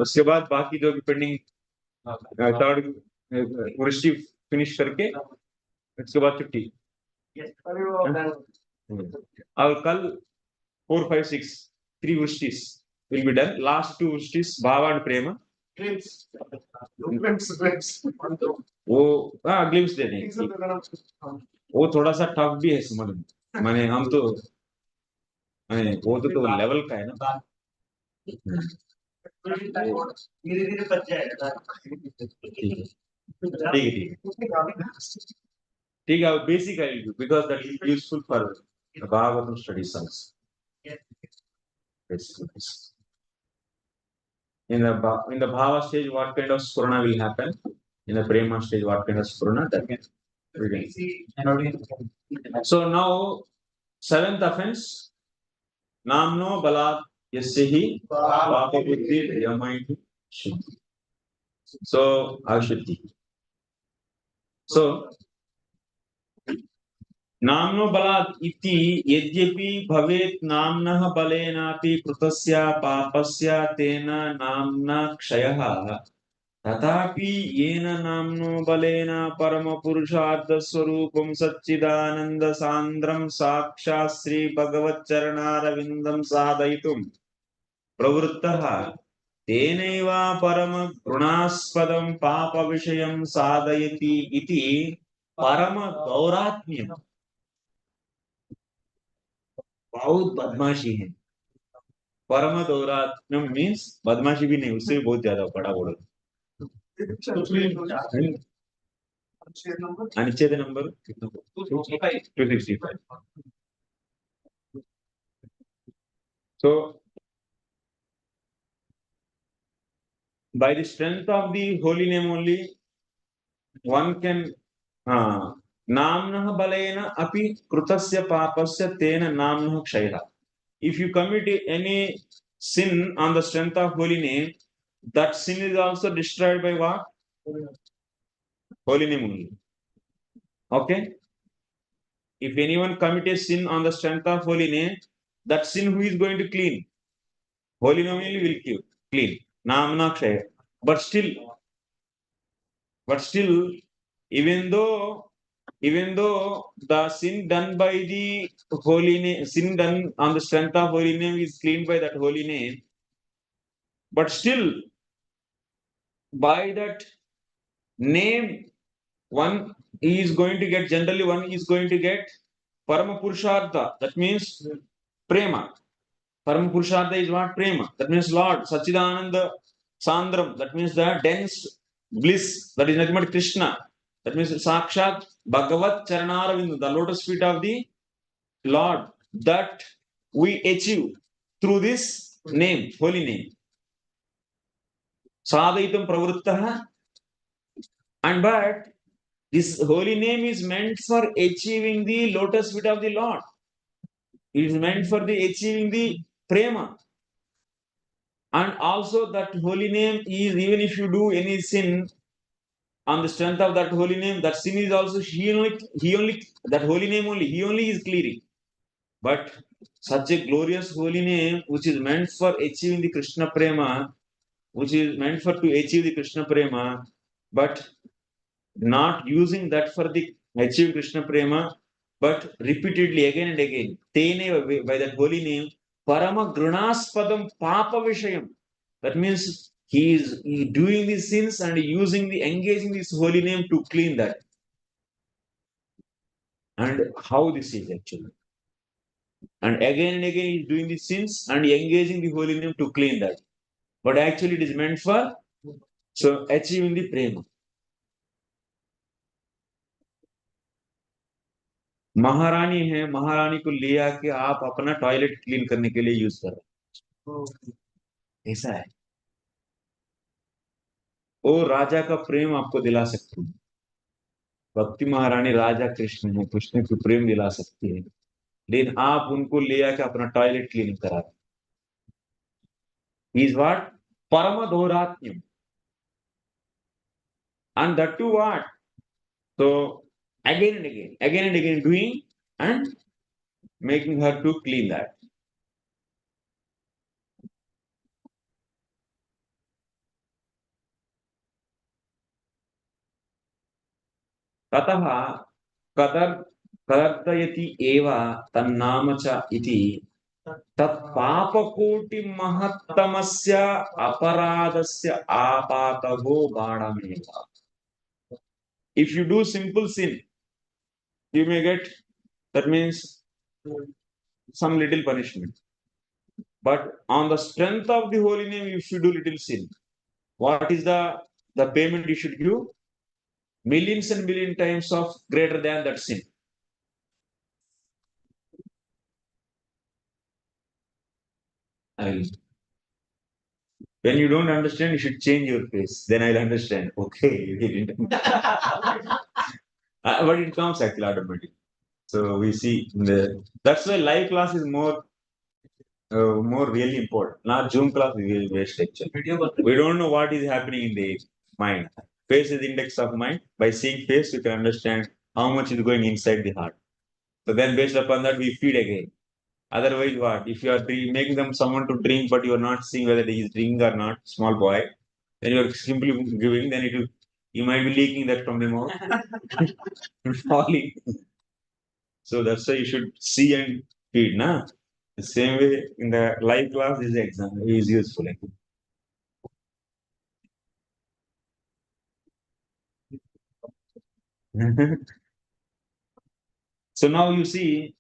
उसके बाद बाकी जो पेंडिंग थर्ड वृष्टि फिनिश करके उसके बाद छुट्टी। और कल 4, 5, 6 3 वृष्टिस will be done. Last 2 वृष्टिस भाव and प्रेम वो ग्लिम्स दे देंगे। वो थोड़ा सा टफ भी है समझ में माने हम तो वो तो लेवल का है ना। धीरे-धीरे बच जाएगा। ठीक है basically because that is useful for the Bhagavatam studies also. In the bhava stage what kind of spurana will happen, in the prema stage what kind of spurana that can so now 7th offense namno balat yasyahi papa buddhi yamaiti shuddhi. So ashuddhi. So नामनो बलात् इति यद्यपि भवेत् नाम्नः बलेनापि कृतस्य पापस्य तेन नाम्ना क्षयः तथापि येन नाम्नो बलेन परमपुरुषार्थस्वरूपं सच्चिदानन्द सान्द्रं साक्षात् श्री भगवच्चरणारविन्दं साधयितुं प्रवृत्तः तेनैव परम गुणास्पदं पापविषयं साधयति इति परम गौरात्म्यम्। बहुत बदमाशी है। परम दौरात्म्यम मीन्स बदमाशी भी नहीं उससे भी बहुत ज्यादा बड़ा बोलो। अनुच्छेद number 265। So by the strength of the holy name only one can नाम्नः बलेन अपि कृतस्य पापस्य तेन नाम्नः क्षयः। If you commit any sin on the strength of holy name, that sin is also destroyed by what? Holy name only. Okay? If anyone commit a sin on the strength of holy name, that sin who is going to clean? Holy name only will clean. Namna kshaya. But still, even though the sin done by the holy name, sin done on the strength of holy name is cleaned by that holy name, but still by that name one is going to get parama purushartha, that means prema. Parama purushartha is what? Prema, that means Lord. Sachidananda sandram, that means the dense bliss, that is nothing but Krishna, that means sakshat bhagavat charanaravinda, the lotus feet of the Lord, that we achieve through this name, holy name. Sadhaitam pravruttah. And but this holy name is meant for achieving the lotus feet of the Lord. It is meant for the achieving the prema. And also that holy name is, even if you do any sin on the strength of that holy name, that sin is also he only that holy name only, he only is clearing. But such a glorious holy name which is meant for achieving the Krishna prema, which is meant for to achieve the Krishna prema, but not using that for the achieve Krishna prema, but repeatedly again and again. Tene, by that holy name, Parama Grunaspadam Papa Vishayam. That means he is doing these sins and engaging this holy name to clean that. And how this is actually. And again he is doing these sins and engaging the holy name to clean that. But actually it is meant for achieving the prema. महारानी है, महारानी को ले आके आप अपना toilet clean करने के लिए यूज कर रहे हैं, ऐसा है। वो राजा का प्रेम आपको दिला सकती है, भक्ति महारानी राजा कृष्ण है, कृष्ण की प्रेम दिला सकती है, लेकिन आप उनको ले आके अपना टॉयलेट क्लीन करा रहे हैं। इज व्हाट परम दोरात्म्यम, and that too what, so again and again doing and making her to clean that. ततः कदर्दयति एव तन्नाम च इति तत्पापकोटि महत्तमस्य अपराधस्य आपातहो बाणमेव. If you do simple sin, you may get, that means some little punishment. But on the strength of the holy name, if you do little sin, what is the payment you should give? Millions and million times of greater than that sin. When you don't understand, you should change your face. Then I'll understand. Okay, you didn't. But it comes actually automatically. So we see that's why live class is more really important. Not Zoom class we will waste actually. We don't know what is happening in the mind. Face is the index of mind. By seeing face, we can understand how much is going inside the heart. So then based upon that, we feed again. Otherwise, what? If you are making them someone to drink, but you are not seeing whether he is drinking or not, small boy, then you are simply giving, then you might be leaking that from the mouth and falling. So that's why you should see and feed, na? The same way in the live class, this example is useful. So now you see,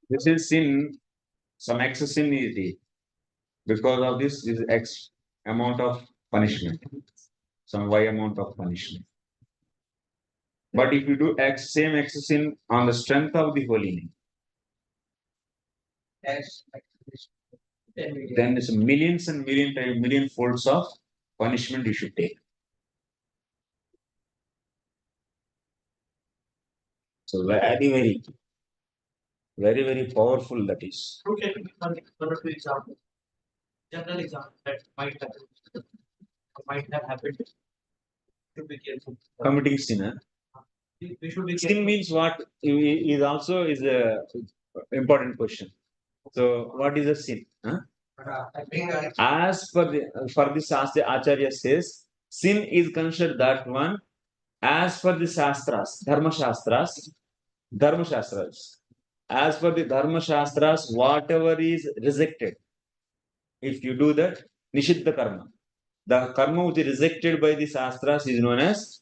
this is sin, some excess sin is there. Because of this is X amount of punishment, some Y amount of punishment. But if you do same excess sin on the strength of the holy name, then it's millions and million folds of punishment you should take. So very powerful that is. Okay, one example. General example that might have happened. Should be careful. Committing sin. Huh? We should be Sin careful. means what? Is also is a important question. So what is a sin? Huh? I think As for the Shastra, Acharya says, sin is considered that one as per the Shastras, Dharma Shastras. As per the Dharma Shastras, whatever is rejected, if you do that, Nishiddha Karma. The karma which is rejected by the Shastras is known as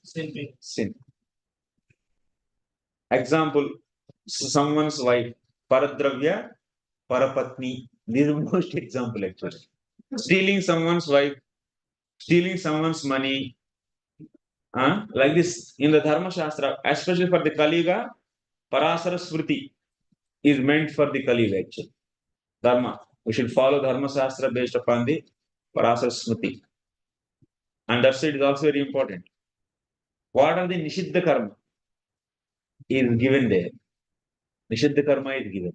sin. Example, someone's wife, Paradravya, Parapatni. This is the most example actually. Stealing someone's wife, stealing someone's money, like this in the Dharma Shastra, especially for the Kali Yuga, Parasara Smriti is meant for the Kali Yuga actually. Dharma. We should follow Dharma Shastra based upon the Parasara Smriti. And that's it is also very important. What are the Nishiddha Karma? Is given there. Nishiddha Karma is given.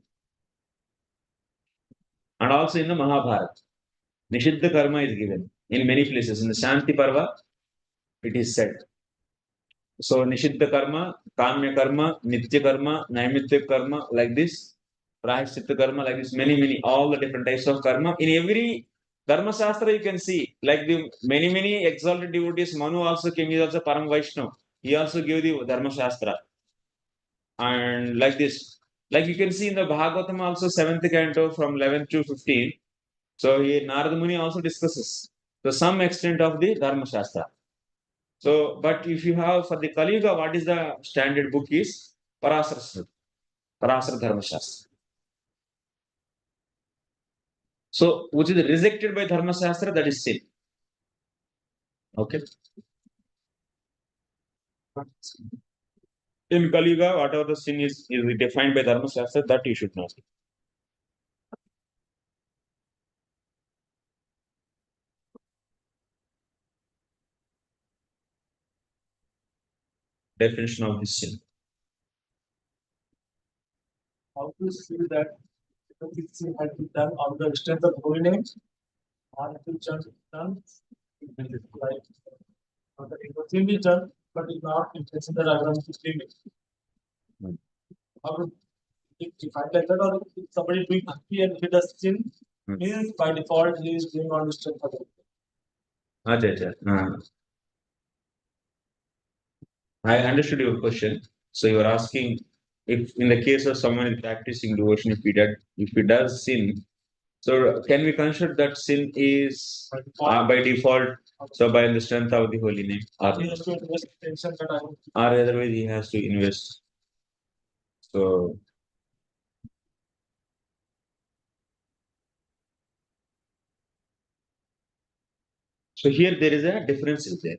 And also in the Mahabharata, Nishiddha Karma is given in many places. In the Shanti Parva, it is said. So Nishiddha Karma, Kamya Karma, Nitya Karma, Naimitya Karma, like this, Prayaschitta Karma, like this, many, all the different types of karma. In every Dharma Shastra, you can see, like the many exalted devotees, Manu also came, he is also Param Vaishnava. He also gave the Dharma Shastra. And like this, like you can see in the Bhagavatam also, 7th canto from 11 to 15. So here Narada Muni also discusses to some extent of the Dharma Shastra. So, but if you have for the Kali Yuga, what is the standard book is Parasara Dharma Shastra. So, which is rejected by Dharma Shastra, that is sin. Okay. In Kali Yuga, whatever the sin is defined by Dharma Shastra, that you should know. Definition of this sin. How to see that this thing had been done on the strength of holy name, or if it's done, like the thing is done, but it's not intention that I want to see it. How to define like that, or if somebody doing bhakti and he does sin, means by default he is doing on the strength of it. I understood your question. So you are asking if in the case of someone is practicing devotion, if he does sin, so can we consider that sin is by default, so by the strength of the holy name, He has to invest attention that I want to. or otherwise he has to invest. So here there is a difference is there.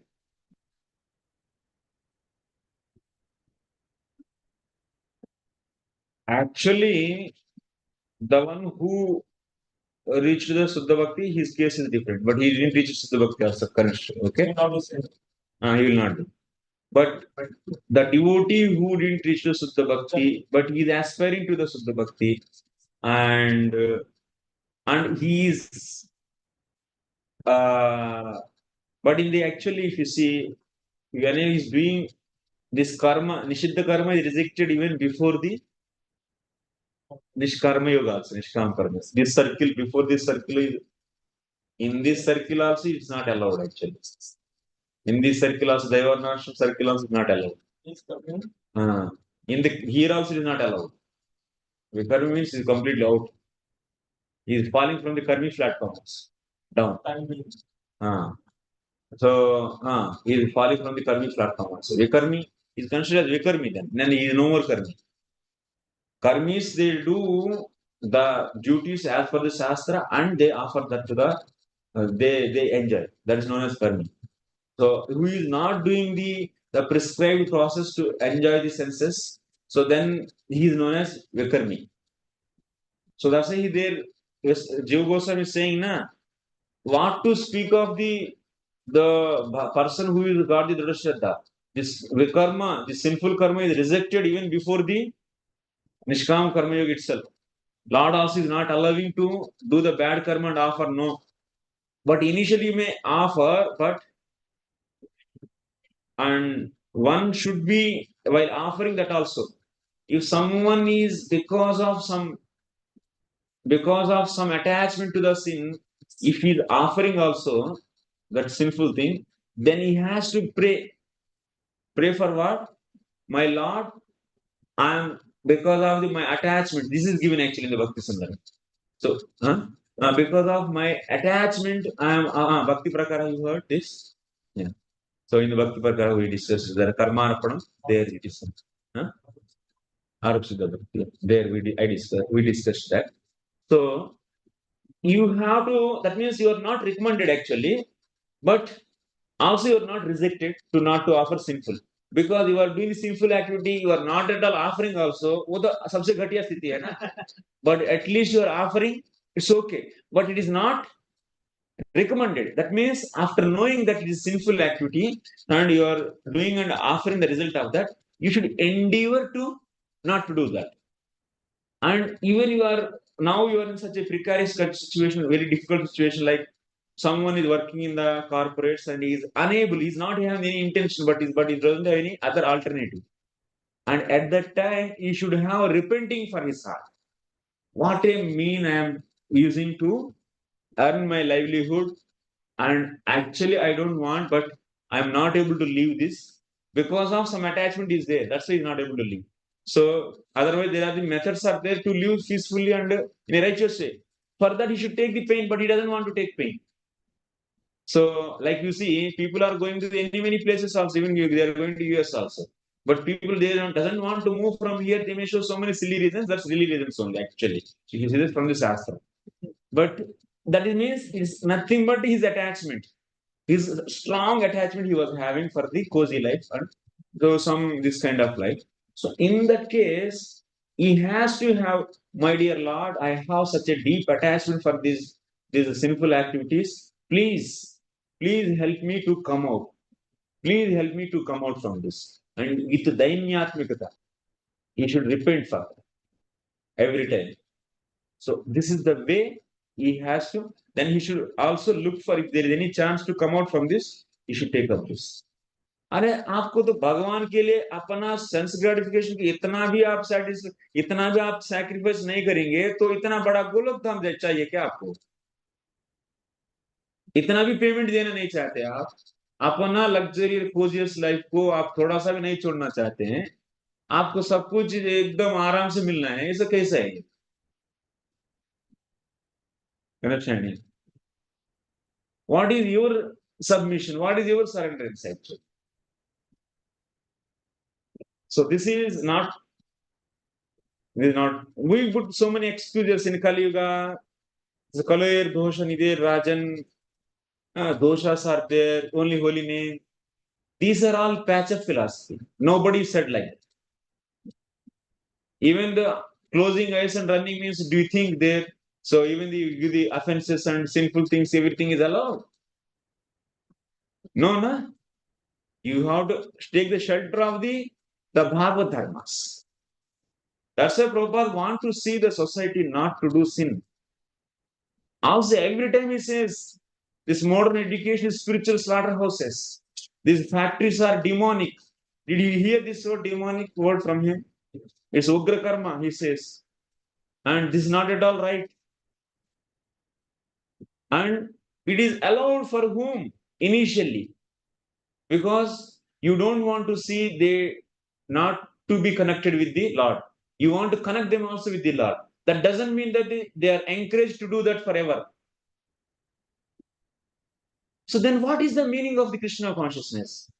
Actually, the one who reached the Suddha Bhakti, his case is different, but he didn't reach Suddha Bhakti also, correct? Okay? He not the same. He will not do. But the devotee who didn't reach the Suddha Bhakti, but he is aspiring to the Suddha Bhakti, and he is, but in the actually, if you see, when he is doing this karma, Nishiddha karma is rejected even before the Nishkarma Yoga also, Nishkam karma. This circle, before this circle is, in this circle also, it's not allowed actually. In this circle also, Daivarnashram circle also is not allowed. In the here also it is not allowed. Karmi means is completely out. He is falling from the Karmi platform down. He is falling from the Karmi platform. So Vikarmi is considered as Vikarmi then. Then he is no more Karmi. Karmis, they do the duties as per the Shastra and they offer that to the, they enjoy. That is known as Karmi. So who is not doing the prescribed process to enjoy the senses, so then he is known as Vikarmi. So that's why there, Jiva Goswami is saying, na, what to speak of the person who is got the Dridashraddha. This Vikarma, the sinful karma is rejected even before the Nishkam Karma Yoga itself. Lord also is not allowing to do the bad karma and offer, no. But initially you may offer, but and one should be, while offering that also, if someone is because of some attachment to the sin, if he is offering also that sinful thing, then he has to pray. Pray for what? My Lord, I am because of my attachment. This is given actually in the Bhakti Sangha. So, because of my attachment, I am Bhakti Prakara. You heard this? Yeah. So in the Bhakti Prakara we discussed the Karma Arpanam. There it is. There we discussed that. So you have to. That means you are not recommended actually, but also you are not rejected to not to offer sinful. Because you are doing sinful activity, you are not at all offering also. वो तो सबसे घटिया स्थिति है ना. But at least you are offering, it's okay. But it is not recommended. That means after knowing that it is sinful activity and you are doing and offering the result of that, you should endeavor to not to do that. And even you are in such a precarious situation, very difficult situation, like someone is working in the corporates and he is unable, he is not having any intention, but he doesn't have any other alternative. And at that time, he should have repenting for his heart. What I mean I am using to earn my livelihood, and actually I don't want, but I'm not able to leave this because of some attachment is there. That's why he's not able to leave. So otherwise, there are the methods are there to live peacefully and in a righteous way. For that, he should take the pain, but he doesn't want to take pain. So, like you see, people are going to many places also, even they are going to US also. But people doesn't want to move from here. They may show so many silly reasons. That's silly reasons only, actually. If you see this from the Shastra. But that means it's nothing but his attachment. His strong attachment he was having for the cozy life and so some this kind of life. So in that case, he has to have, my dear Lord, I have such a deep attachment for these sinful activities. Please help me to come out. Please help me to come out from this. And with dainyatmikata, he should repent for that every time. So this is the way he has to. Then he should also look for if there is any chance to come out from this, he should take up this. अरे आपको तो भगवान के लिए अपना sense gratification की इतना भी आप सैक्रिफाइस नहीं करेंगे तो इतना बड़ा गोलोक धाम चाहिए क्या आपको? इतना भी पेमेंट देना नहीं चाहते आप? अपना लग्जरी कोजियस लाइफ को आप थोड़ा सा भी नहीं छोड़ना चाहते हैं? आपको सब कुछ एकदम आराम से मिलना है, ये सब कैसा है? Understanding. What is your submission? What is your surrenderance actually? So this is not. We put so many excuses in Kali Yuga. The color dosha nide rajan, doshas are there, only holy name. These are all patch of philosophy. Nobody said like that. Even the closing eyes and running means, do you think there? So even the offenses and sinful things, everything is allowed. No, no. You have to take the shelter of the Bhagavad dharmas. That's why Prabhupada wants to see the society not to do sin. Also, every time he says, this modern education is spiritual slaughterhouses. These factories are demonic. Did you hear this word demonic word from him? It's Ugra Karma, he says. And this is not at all right. And it is allowed for whom? Initially. Because you don't want to see they not to be connected with the Lord. You want to connect them also with the Lord. That doesn't mean that they are encouraged to do that forever. So then what is the meaning of the Krishna consciousness?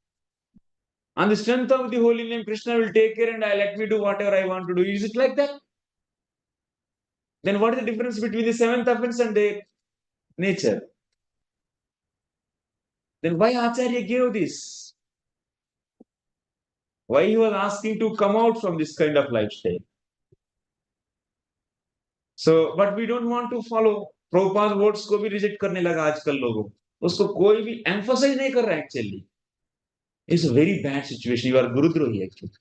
On the strength of the holy name, Krishna will take care and let me do whatever I want to do. Is it like that? Then what is the difference between the seventh offense and their nature? Then why Acharya gave this? Why he was asking to come out from this kind of lifestyle? So, but we don't want to follow. Prabhupada words को भी reject करने लगा आजकल लोगों. उसको कोई भी emphasize नहीं कर रहा actually. It's a very bad situation. You are Gurudrohi actually.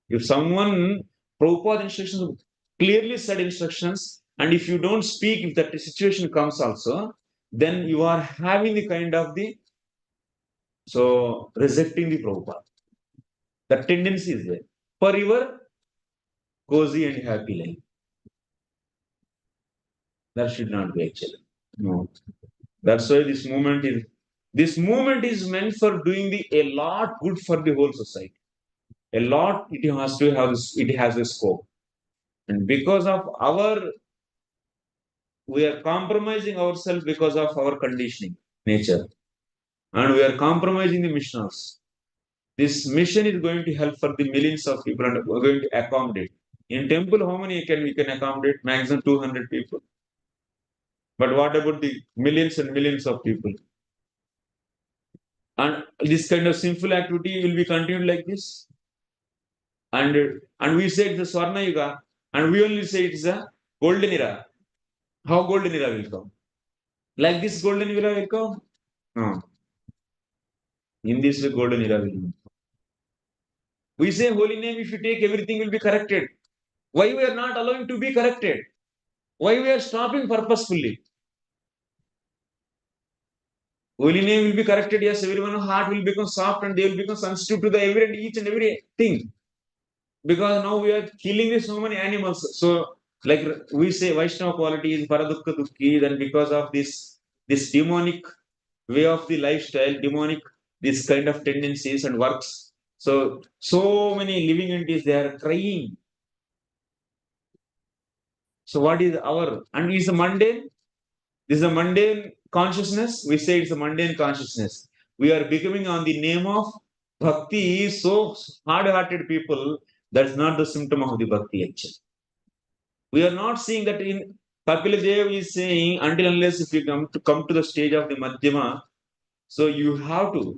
If someone, Prabhupada instructions, clearly said instructions, and if you don't speak, if that situation comes also, then you are having the kind of rejecting the Prabhupada. The tendency is there for your cozy and happy life. That should not be actually. No. That's why this movement is meant for doing a lot good for the whole society. A lot it has a scope. And because of we are compromising ourselves because of our conditioning nature. And we are compromising the missioners. This mission is going to help for the millions of people and we're going to accommodate. In temple, how many we can accommodate? Maximum 200 people. But what about the millions and millions of people? And this kind of sinful activity will be continued like this. And we say it's a Swarna Yuga, and we only say it's a golden era. How golden era will come? Like this golden era will come? No. In this way, golden era will come. We say holy name, if you take everything will be corrected. Why we are not allowing to be corrected? Why we are stopping purposefully? Holy name will be corrected, yes, everyone's heart will become soft and they will become sensitive to each and every thing. Because now we are killing so many animals. So, like we say, Vaishnava quality is paradukka dukki, then because of this this demonic way of the lifestyle, demonic, this kind of tendencies and works. So many living entities, they are trying. So what is our, and is a mundane? This is a mundane consciousness. We say it's a mundane consciousness. We are becoming on the name of bhakti, so hard-hearted people. That's not the symptom of the bhakti actually. We are not seeing that in Kapila Dev is saying, until unless if you come to the stage of the Madhyama, so you have to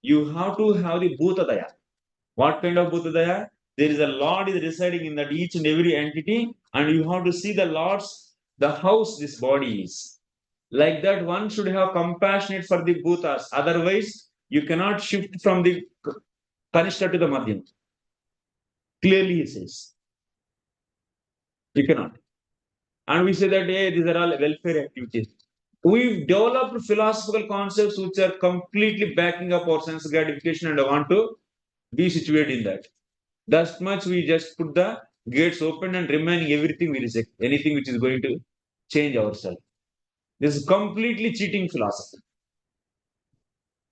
have the Bhutadaya. What kind of Bhutadaya? There is a Lord is residing in that each and every entity, and you have to see the Lord's, the house this body is. Like that, one should have compassionate for the Bhutas. Otherwise, you cannot shift from the Kanishta to the Madhyama. Clearly, he says. You cannot. And we say that, hey, these are all welfare activities. We've developed philosophical concepts which are completely backing up our sense gratification, and I want to be situated in that. Thus much we just put the gates open and remaining everything we reject, anything which is going to change ourselves. This is completely cheating philosophy.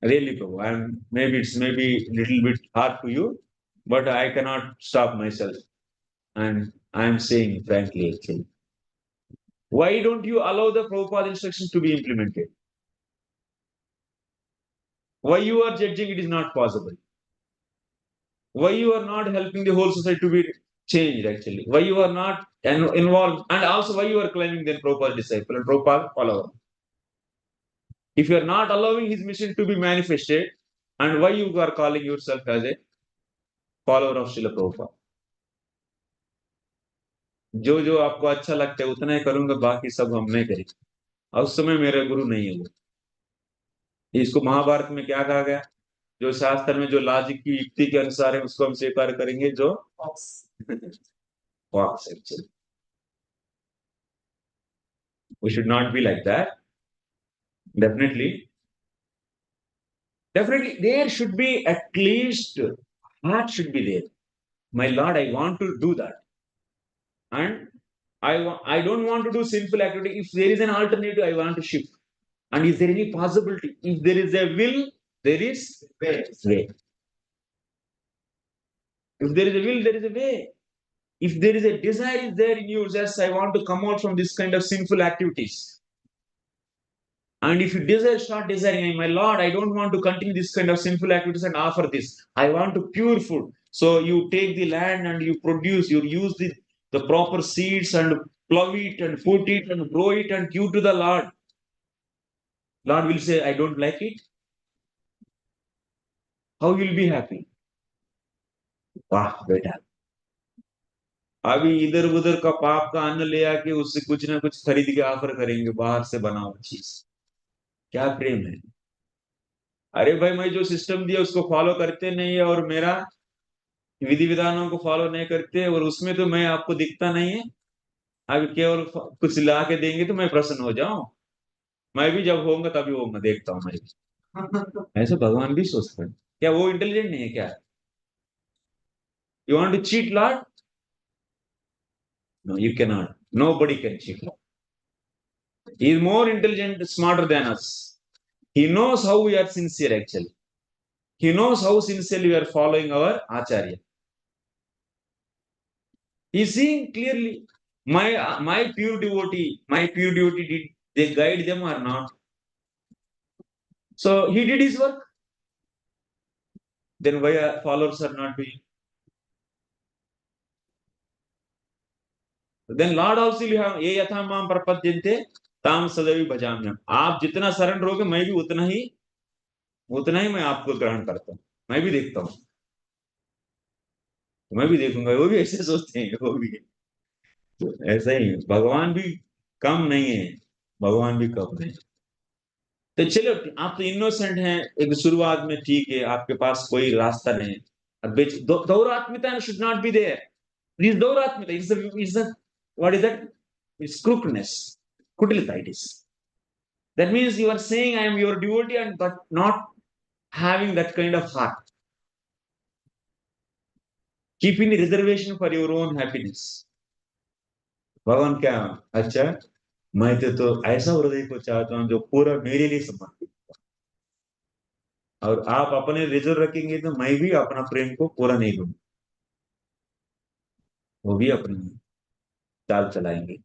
Really, Prabhu. Maybe it's maybe a little bit hard to you, but I cannot stop myself. And I am saying frankly, actually. Why don't you allow the Prabhupada instructions to be implemented? Why you are judging it is not possible? Why you are not helping the whole society to be changed actually? Why you are not involved? And also why you are claiming then Prabhupada disciple and Prabhupada follower? If you are not allowing his mission to be manifested, and why you are calling yourself as a follower of Srila Prabhupada? जो आपको अच्छा लगता है उतना ही करूंगा, बाकी सब हम नहीं करेंगे। और उस समय मेरा गुरु नहीं है वो। इसको महाभारत में क्या कहा गया? जो शास्त्र में जो लॉजिक की युक्ति के अनुसार है उसको हम स्वीकार करेंगे, जो fox actually. We should not be like that. Definitely there should be at least heart should be there. My Lord, I want to do that, and I don't want to do sinful activity. If there is an alternative, I want to shift. And is there any possibility? If there is a will, there is way. If there is a will, there is a way. If there is a desire is there in you, just I want to come out from this kind of sinful activities. And if you desire, start desiring, my Lord, I don't want to continue this kind of sinful activities and offer this. I want to pure food. So you take the land and you produce, you use the proper seeds and plow it and put it and grow it and give to the Lord. Lord will say, I don't like it. How will you be happy? वाह बेटा, अभी इधर उधर का पाप का अन्न ले आके उससे कुछ ना कुछ खरीद के ऑफर करेंगे, बाहर से बना हुआ चीज। क्या प्रेम है? अरे भाई, मैं जो सिस्टम दिया उसको फॉलो करते नहीं है और मेरा विधि विधानों को फॉलो नहीं करते, और उसमें तो मैं आपको दिखता नहीं है। अभी केवल कुछ ला के देंगे तो मैं प्रसन्न हो जाऊं। मैं भी जब होऊंगा तभी होऊंगा, देखता हूं मैं भी। ऐसे भगवान भी सोचते हैं। क्या वो इंटेलिजेंट नहीं है क्या? You want to cheat lord? No, you cannot. Nobody can cheat Lord. He is more intelligent, smarter than us. He knows how we are sincere actually. He knows how sincerely we are following our Acharya. He is seeing clearly. My pure devotee, did they guide them or not? So he did his work. Then why our followers are not doing? Then Lord also will have ye yatha mam prapadyante tam sadavi bhajamyam. आप जितना शरण रहोगे मैं भी उतना ही मैं आपको ग्रहण करता हूँ। मैं भी देखता हूँ, मैं भी देखूंगा। वो भी ऐसे सोचते हैं, वो भी तो ऐसा ही। भगवान भी कम नहीं है, भगवान भी कम नहीं। तो चलो, आप तो इनोसेंट हैं, एक शुरुआत में ठीक है, आपके पास कोई रास्ता नहीं। दौरात्मिता should not be there. This dौरात्मिता is the what is that? It's crookedness, kutilita it is. That means you are saying I am your devotee, and but not having that kind of heart, keeping the reservation for your own happiness. भगवान क्या अच्छा मैं तो ऐसा हृदय को चाहता हूँ जो पूरा मेरे लिए समर्पित, और आप अपने रिजर्व रखेंगे तो मैं भी अपना प्रेम को पूरा नहीं दूंगा, वो भी अपनी चाल चलाएंगे.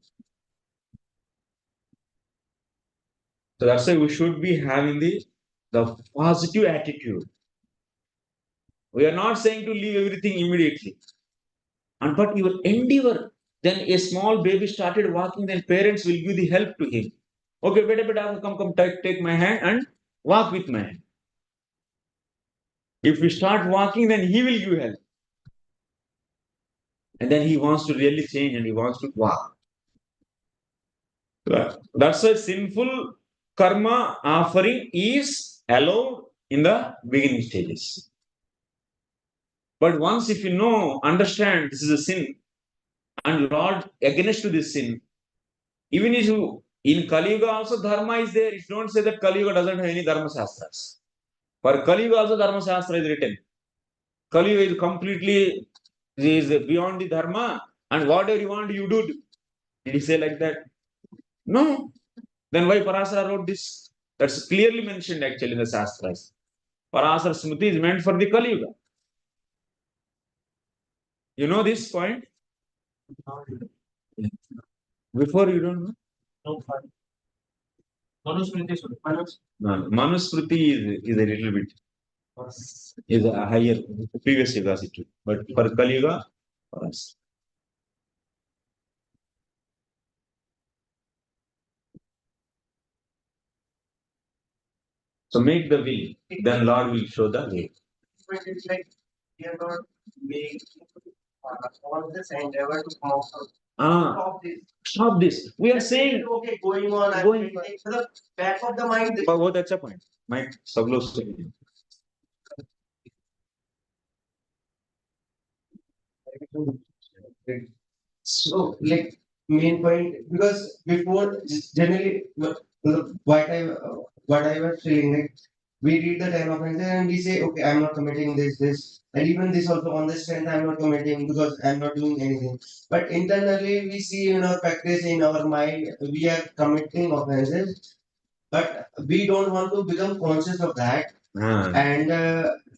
So that's why we should be having the positive attitude. We are not saying to leave everything immediately. And but your endeavor, then a small baby started walking, then parents will give the help to him. Okay, beta, come, take my hand and walk with my hand. If we start walking, then he will give help. And then he wants to really change and he wants to walk. That's why sinful karma offering is allowed in the beginning stages. But once if you know, understand this is a sin, and Lord against to this sin, even if you in Kali Yuga also dharma is there, if you don't say that Kali Yuga doesn't have any dharma shastras. For Kali Yuga also dharma shastra is written. Kali Yuga is completely is beyond the dharma, and whatever you want you do. Did he say like that? No. Then why Parasara wrote this? That's clearly mentioned actually in the Shastras. Parasara Smriti is meant for the Kali Yuga. You know this point? Before you don't know? No, fine. Manusmriti should. No, Manusmriti is a little bit is a higher previous Yugas it, but for Kali Yuga, Parasara. So make the will, then Lord will show the way. But it's like we are not making all this endeavor to come out of stop this. Stop this. We are saying Okay, going on and Going- to the back of the mind. बहुत अच्छा point. Mike, सब लोग सुनिए. So, like main point, because before generally what I was feeling like we read the 10 offenses and we say, okay, I'm not committing this, and even this also on the strength I'm not committing because I'm not doing anything. But internally we see in our practice in our mind we are committing offenses, but we don't want to become conscious of that, and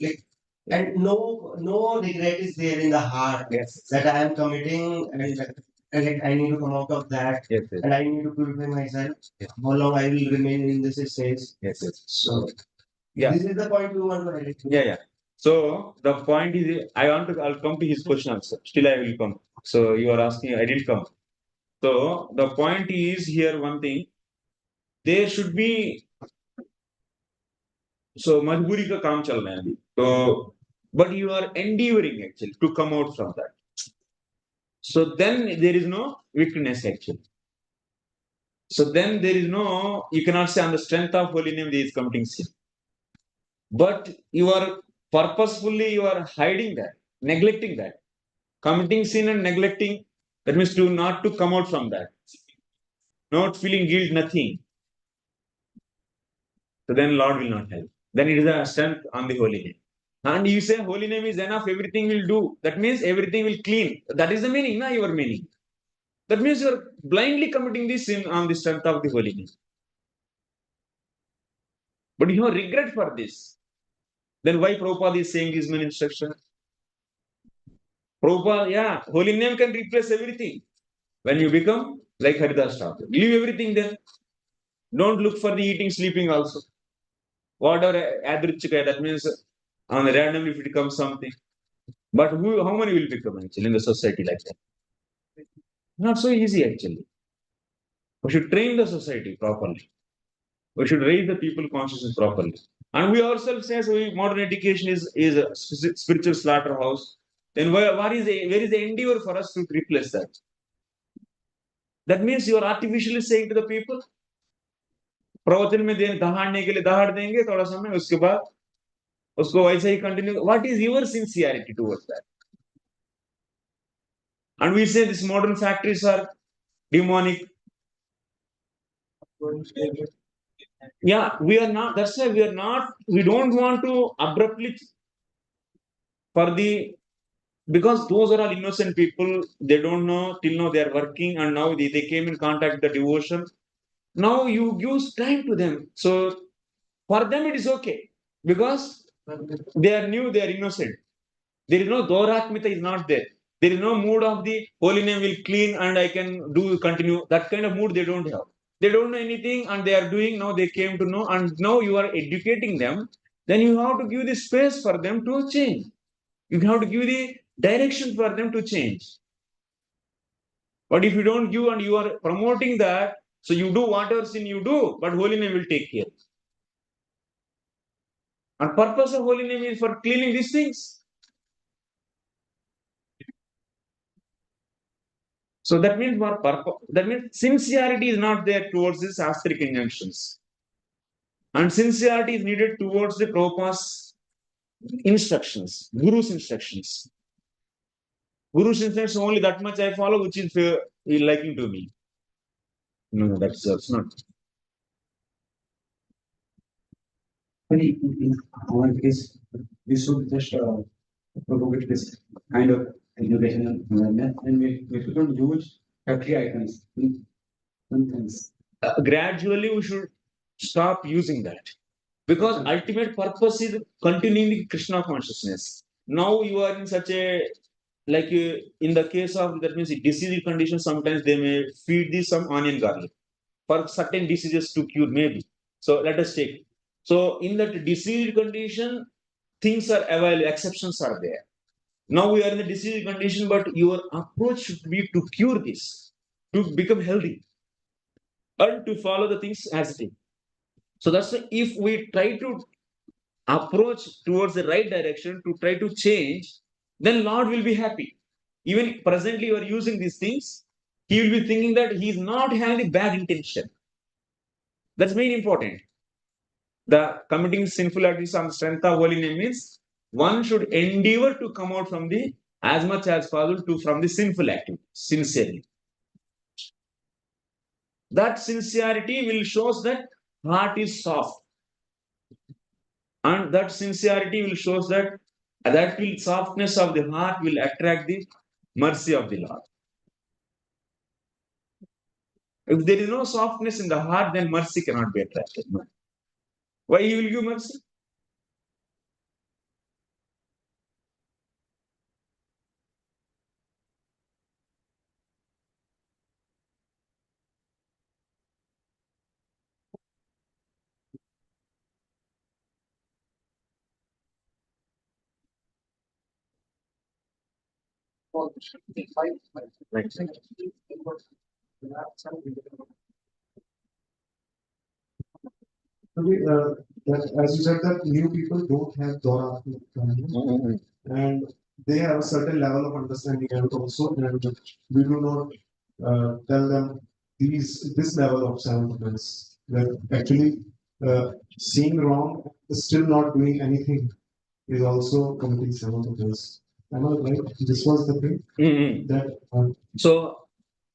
like and no regret is there in the heart Yes. that I am committing, and like I need to come out of that, Yes, yes, and I need to purify myself. Yes. How long I will remain in this stage? yes, yes. So Yeah. this is the point we want to highlight. Yeah. So the point is, I'll come to his question also. Still, I will come. So you are asking, I didn't come. So the point is here one thing. There should be so मजबूरी का काम चल रहा है अभी. So but you are endeavoring actually to come out from that. So then there is no weakness actually. So then there is no, you cannot say on the strength of holy name there is committing sin. But you are purposefully you are hiding that, neglecting that. Committing sin and neglecting, that means to not to come out from that. Not feeling guilt, nothing. So then Lord will not help. Then it is a strength on the holy name. And you say holy name is enough, everything will do. That means everything will clean. That is the meaning, not your meaning. That means you are blindly committing this sin on the strength of the holy name. But you have regret for this. Then why Prabhupada is saying this many instructions? Prabhupada, yeah, holy name can replace everything. When you become like Haridas Thakur, leave everything there. Don't look for the eating, sleeping also. Whatever adrichika, that means on the randomly if it comes something. But how many will become actually in the society like that? Not so easy actually. We should train the society properly. We should raise the people consciousness properly. And we ourselves say modern education is a spiritual slaughterhouse. Then where is the endeavor for us to replace that? That means you are artificially saying to the people, प्रवचन में दहाड़ने के लिए दहाड़ देंगे थोड़ा समय, उसके बाद उसको वैसे ही continue. What is your sincerity towards that? And we say these modern factories are demonic. Yeah, we are not. That's why we are not. We don't want to abruptly for the, because those are all innocent people. They don't know till now they are working, and now they came in contact with the devotion. Now you give time to them. So for them it is okay because they are new, they are innocent. There is no Doratmita is not there. There is no mood of the holy name will clean and I can do continue. That kind of mood they don't have. They don't know anything and they are doing now they came to know and now you are educating them. Then you have to give the space for them to change. You have to give the direction for them to change. But if you don't give and you are promoting that, so you do whatever sin you do, but holy name will take care. And purpose of holy name is for cleaning these things. So that means for purpose, that means sincerity is not there towards these astric injunctions. And sincerity is needed towards the Prabhupada's instructions, Guru's instructions. Guru's instructions only that much I follow, which is liking to me. No, that's not. In our case, we should just propagate this kind of education awareness, and we shouldn't use factory items in things. Gradually, we should stop using that because ultimate purpose is continuing the Krishna consciousness. Now you are in such a in the case of that means disease condition, sometimes they may feed this some onion garlic for certain diseases to cure maybe. So let us take. So in that disease condition, things are available, exceptions are there. Now we are in the disease condition, but your approach should be to cure this, to become healthy, and to follow the things as it is. So that's why if we try to approach towards the right direction to try to change, then Lord will be happy. Even presently you are using these things, he will be thinking that he is not having the bad intention. That's very important. The committing sinful actions on the strength of holy name means one should endeavor to come out from the as much as possible to from the sinful activity sincerely. That sincerity will shows that heart is soft, and that sincerity will shows that will softness of the heart will attract the mercy of the Lord. If there is no softness in the heart, then mercy cannot be attracted. Why he will give mercy? Right. As you said, that new people don't have Dora, and they have a certain level of understanding and also, and we do not tell them this level of self-defense. That actually seeing wrong, still not doing anything is also committing self-defense. Am I right? This was the thing that. So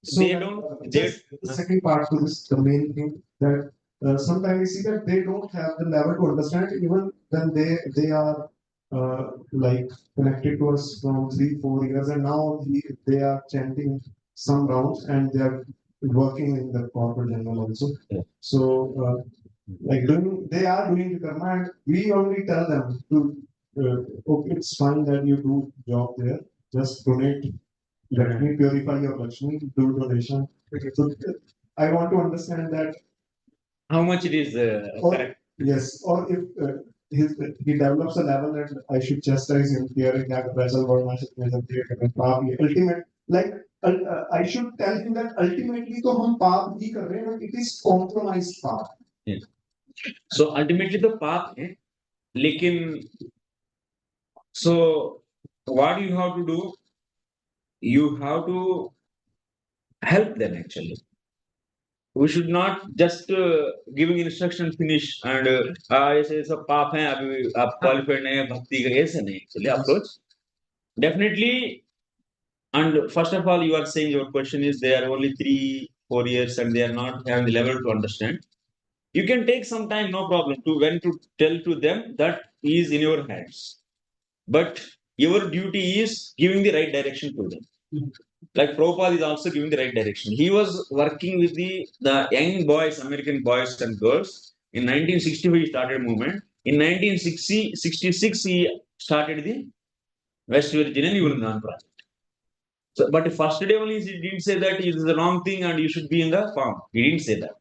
So they that, don't. just the second part to this, the main thing that sometimes we see that they don't have the level to understand even when they are like connected to us from 3-4 years, and now they are chanting some rounds and they are working in the corporate general also. Yeah. So they are doing the karma, and we only tell them to okay, it's fine that you do job there, just donate. Let me purify your Lakshmi, do donation. So I want to understand that. How much it is correct? Yes, or if he develops a level and I should chastise him, hearing that vessel or my ultimate, like I should tell him that ultimately तो हम पाप ही कर रहे हैं, but it is compromised पाप. So ultimately the path है, लेकिन so what you have to do? You have to help them actually. We should not just giving instruction finish and ऐसे सब पाप हैं अभी आप qualified नहीं है भक्ति का ऐसे नहीं actually approach. Definitely, and first of all, you are saying your question is they are only 3-4 years and they are not having the level to understand. You can take some time, no problem, to when to tell to them that is in your hands. But your duty is giving the right direction to them. Like Prabhupada is also giving the right direction. He was working with the young boys, American boys and girls. In 1965, he started a movement. In 1966, he started the West Virginia Union project. So, but first day only he didn't say that it is the wrong thing and you should be in the farm. He didn't say that.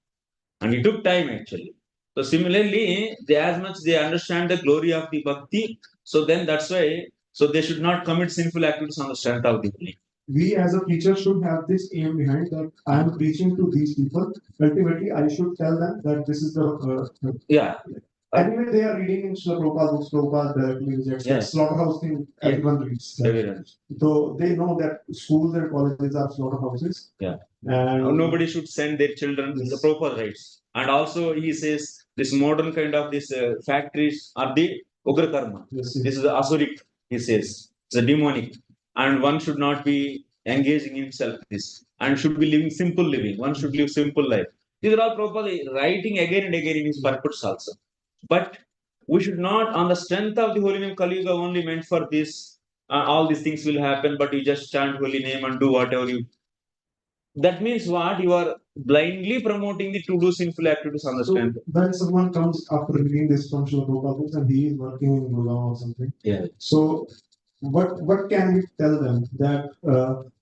And it took time actually. So similarly, as much they understand the glory of the bhakti, so then that's why, so they should not commit sinful activities on the strength of the belief. We as a preacher should have this aim behind that I am preaching to these people. Ultimately, I should tell them that this is the Yeah. Anyway, they are reading in Srila Prabhupada books. Prabhupada directly rejects that slaughterhouse thing. Everyone reads. Everyone. So they know that schools and colleges are slaughterhouses. Yeah. And nobody should send their children. The Prabhupada writes. And also he says this modern kind of this factories are the ugra karma. Yes, This is the asuric. He says it's a demonic, and one should not be engaging himself this, and should be living simple living. One should live simple life. These are all Prabhupada writing again and again in his purports also. But we should not, on the strength of the holy name Kali Yuga, only meant for this. All these things will happen, but you just chant holy name and do whatever you. That means what? You are blindly promoting the to do sinful activities on the strength. When someone comes after reading this from Srila Prabhupada books and he is working in Gurgaon or something. Yeah. So what can we tell them that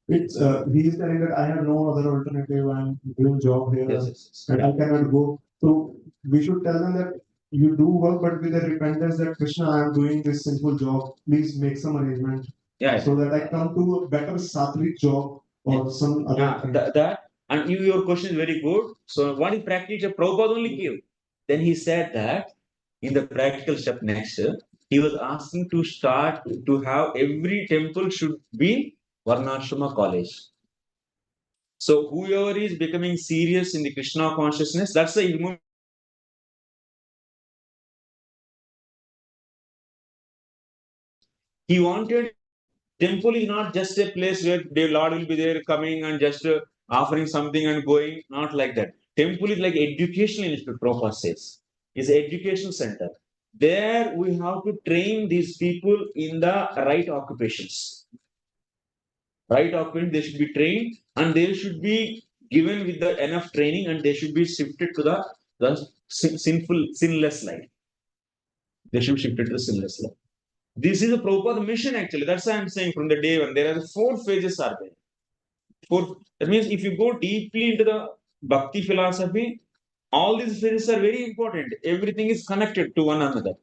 it's he is telling that I have no other alternative. I'm doing job here and I cannot go. So we should tell them that you do work, but with the repentance that Krishna, I am doing this sinful job. Please make some arrangement. Yeah. So that I come to a better sattvic job or some other. That and your question is very good. So what is practical? Prabhupada only gave. Then he said that in the practical step next, he was asking to start to have every temple should be Varnashrama college. So whoever is becoming serious in the Krishna consciousness, that's the movement. He wanted temple is not just a place where the Lord will be there coming and just offering something and going, not like that. Temple is like educational institute, Prabhupada says. It's an education center. There we have to train these people in the right occupations. Right occupation, they should be trained and they should be given with the enough training and they should be shifted to the sinless life. They should be shifted to the sinless life. This is a Prabhupada mission actually. That's why I'm saying from the day one, there are 4 phases are there. 4. That means if you go deeply into the bhakti philosophy, all these phases are very important. Everything is connected to one another.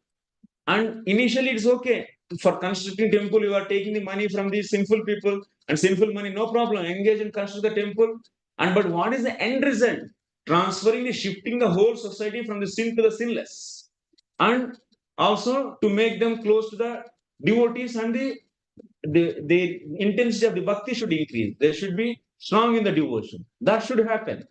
And initially it's okay. For constructing temple, you are taking the money from these sinful people and sinful money, no problem. Engage and construct the temple. And but what is the end result? Transferring shifting the whole society from the sin to the sinless. And also to make them close to the devotees and the intensity of the bhakti should increase. They should be strong in the devotion. That should happen.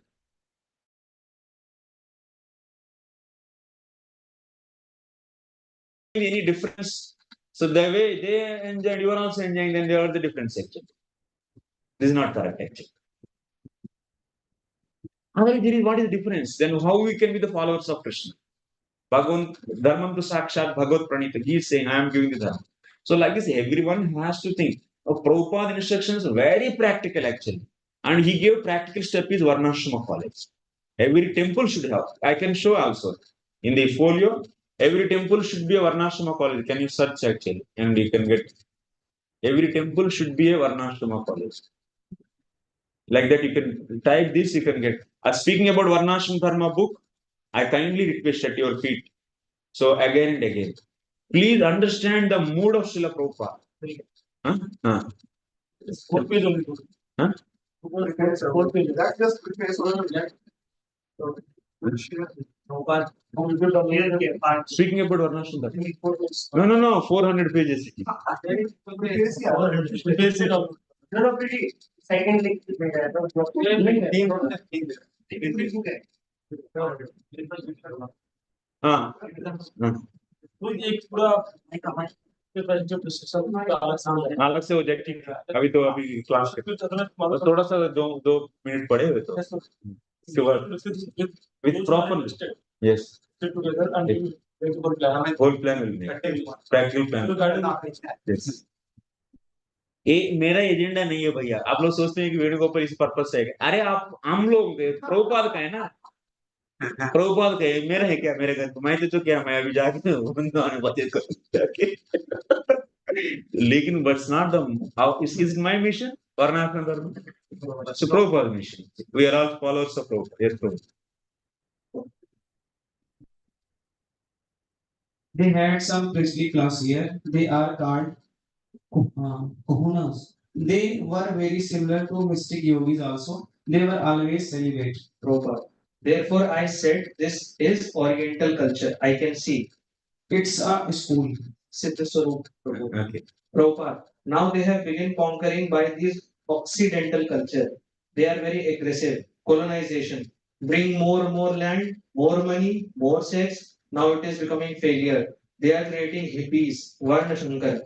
Any difference? So the way they enjoyed, you are also enjoying, then they are the different section. This is not correct actually. Otherwise, what is the difference? Then how we can be the followers of Krishna? Bhagavan Dharmam to Sakshat Bhagavad Pranita. He is saying, I am giving the Dharma. So like this, everyone has to think. Prabhupada instructions very practical actually. And he gave practical step is Varnashrama college. Every temple should have. I can show also. In the folio, every temple should be a Varnashrama college. Can you search actually? And you can get. Every temple should be a Varnashrama college. Like that, you can type this, you can get. Speaking about Varnashrama Dharma book, I kindly request at your feet. So again and again. Please understand the mood of Srila Prabhupada. Huh? Speaking about Varnashrama Dharma. No, 400 pages. Second link. अलग से हो जाए ठीक है अभी तो अभी class थोड़ा सा 2 मिनट पड़े हुए तो with proper yes whole plan will make practical plan yes मेरा एजेंडा नहीं है भैया। आप लोग सोचते हैं कि वेणुगोपाल इस पर्पज से है, अरे आप हम लोग प्रभुपाद का है ना, प्रभुपाद का है, मेरा है क्या मेरे घर को, मैं तो क्या मैं अभी जाके अनुवादित करूं जाके। लेकिन but's not the how is my mission varnashrama dharma, so Prabhupada mission, we are all followers of Prabhupada. Yes prabhu. They had some priestly class here. They are called Kuhunas. They were very similar to mystic yogis also. They were always celibate. Proper. Therefore, I said this is Oriental culture. I can see. It's a school. Siddha Swarup. Okay. Proper. Now they have begun conquering by this Occidental culture. They are very aggressive. Colonization. Bring more land, more money, more sex. Now it is becoming failure. They are creating hippies. Varna Shankar.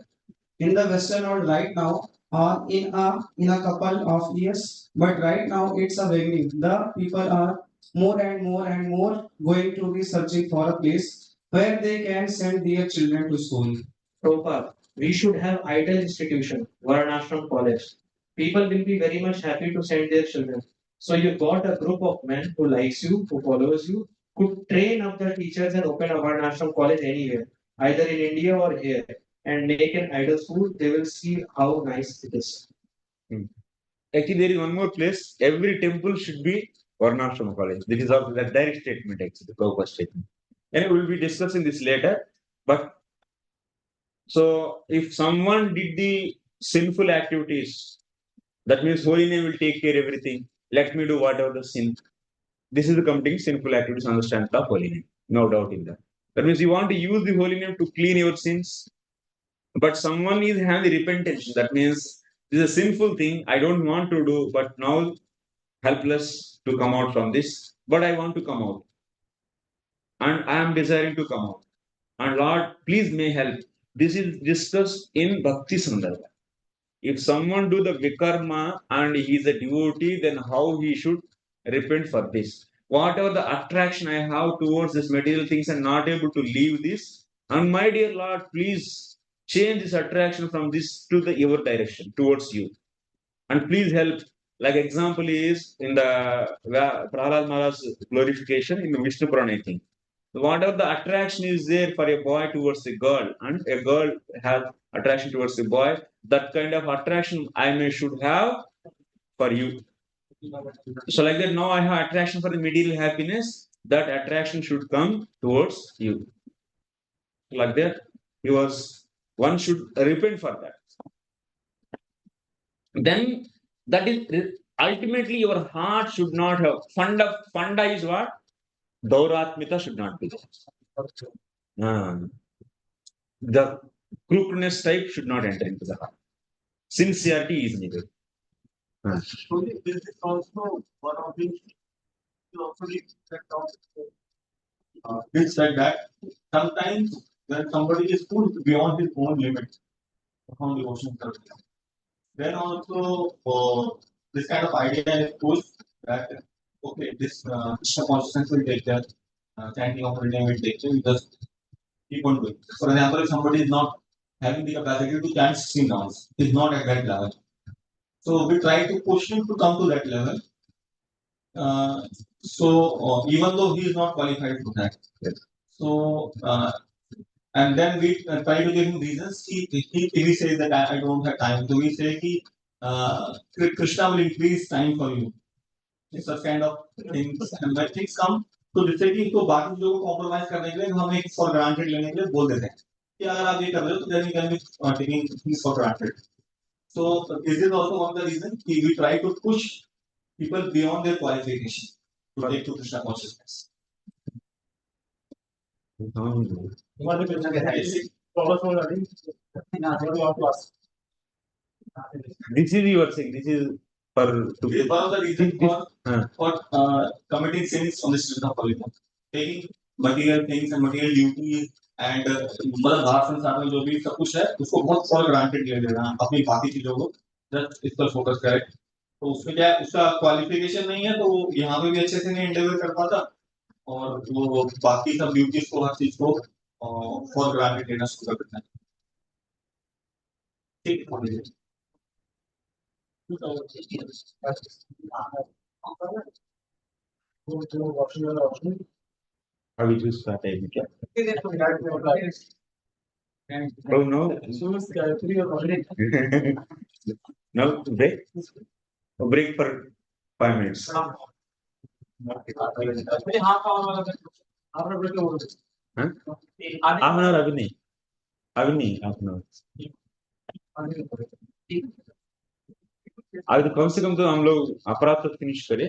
In the Western world right now, or in a couple of years, but right now it's a beginning. The people are more and more going to be searching for a place where they can send their children to school. Prabhupada, we should have ideal institution, Varnashram college. People will be very much happy to send their children. So you got a group of men who likes you, who follows you, could train up the teachers and open a Varnashram college anywhere, either in India or here, and make an idol school. They will see how nice it is. Actually, there is one more place. Every temple should be Varnashram college. This is also the direct statement, actually, Prabhupada statement. And we will be discussing this later. But so, if someone did the sinful activities, that means holy name will take care of everything. Let me do whatever the sin. This is the committing sinful activities on the stand of holy name. No doubt in that. That means you want to use the holy name to clean your sins. But someone is having the repentance. That means this is a sinful thing. I don't want to do, but now helpless to come out from this. But I want to come out. And I am desiring to come out. And Lord, please may help. This is discussed in Bhakti Sandarbha. If someone do the vikarma and he is a devotee, then how he should repent for this. Whatever the attraction I have towards this material things and not able to leave this, and my dear Lord, please change this attraction from this to the your direction towards you. And please help. Like example is in the Prahlad Maharaj's glorification in the Vishnu Purana, I think. Whatever the attraction is there for a boy towards a girl, and a girl have attraction towards a boy, that kind of attraction I may should have for you. So like that, now I have attraction for the material happiness, that attraction should come towards you. Like that, one should repent for that. Then that is ultimately your heart should not have funda is what? Dauratmita should not be there. The crookedness type should not enter into the heart. Sincerity is needed. So this is also one of the which said that sometimes when somebody is pushed beyond his own limit from devotion service, then also this kind of idea is pushed that okay, this Krishna consciousness will take care, chanting of reading will take care, we just keep on doing. For example, if somebody is not having the capacity to chant 16 rounds, is not at that level. So we try to push him to come to that level. Even though he is not qualified for that. Yes. So and then we try to give him reasons. He says that I don't have time. So we say Krishna will increase time for you. It's such kind of things. And when things come, तो जिससे कि तो बाकी लोगों को compromise करने के लिए हम एक फॉर ग्रांटेड लेने के लिए बोल देते हैं कि अगर आप ये कर रहे हो तो then you can be taking things for granted. So this is also one of the reasons we try to push people beyond their qualification to take to Krishna consciousness. This is your thing. This is for to This is one of the reasons for committing sins on the street of Holy. Taking material things and material duties and मतलब बाहर संसार में जो भी सब कुछ है उसको बहुत फॉर ग्रांटेड ले लेना, अपनी बाकी चीजों को जस्ट इस पर फोकस करे. तो उसमें क्या है, उसका क्वालिफिकेशन नहीं है तो वो यहाँ पे भी अच्छे से नहीं इंटरव्यू कर पाता और वो बाकी सब ड्यूटीज को हर चीज को फॉर ग्रांटेड लेना शुरू कर देता है. ठीक है. अभी जूस खाता है क्या? Oh no. Now break. Break for 5 minutes. Huh? Half an hour अभी नहीं. Half an hour. अभी तो कम से कम तो हम लोग अपराध तक फिनिश करें.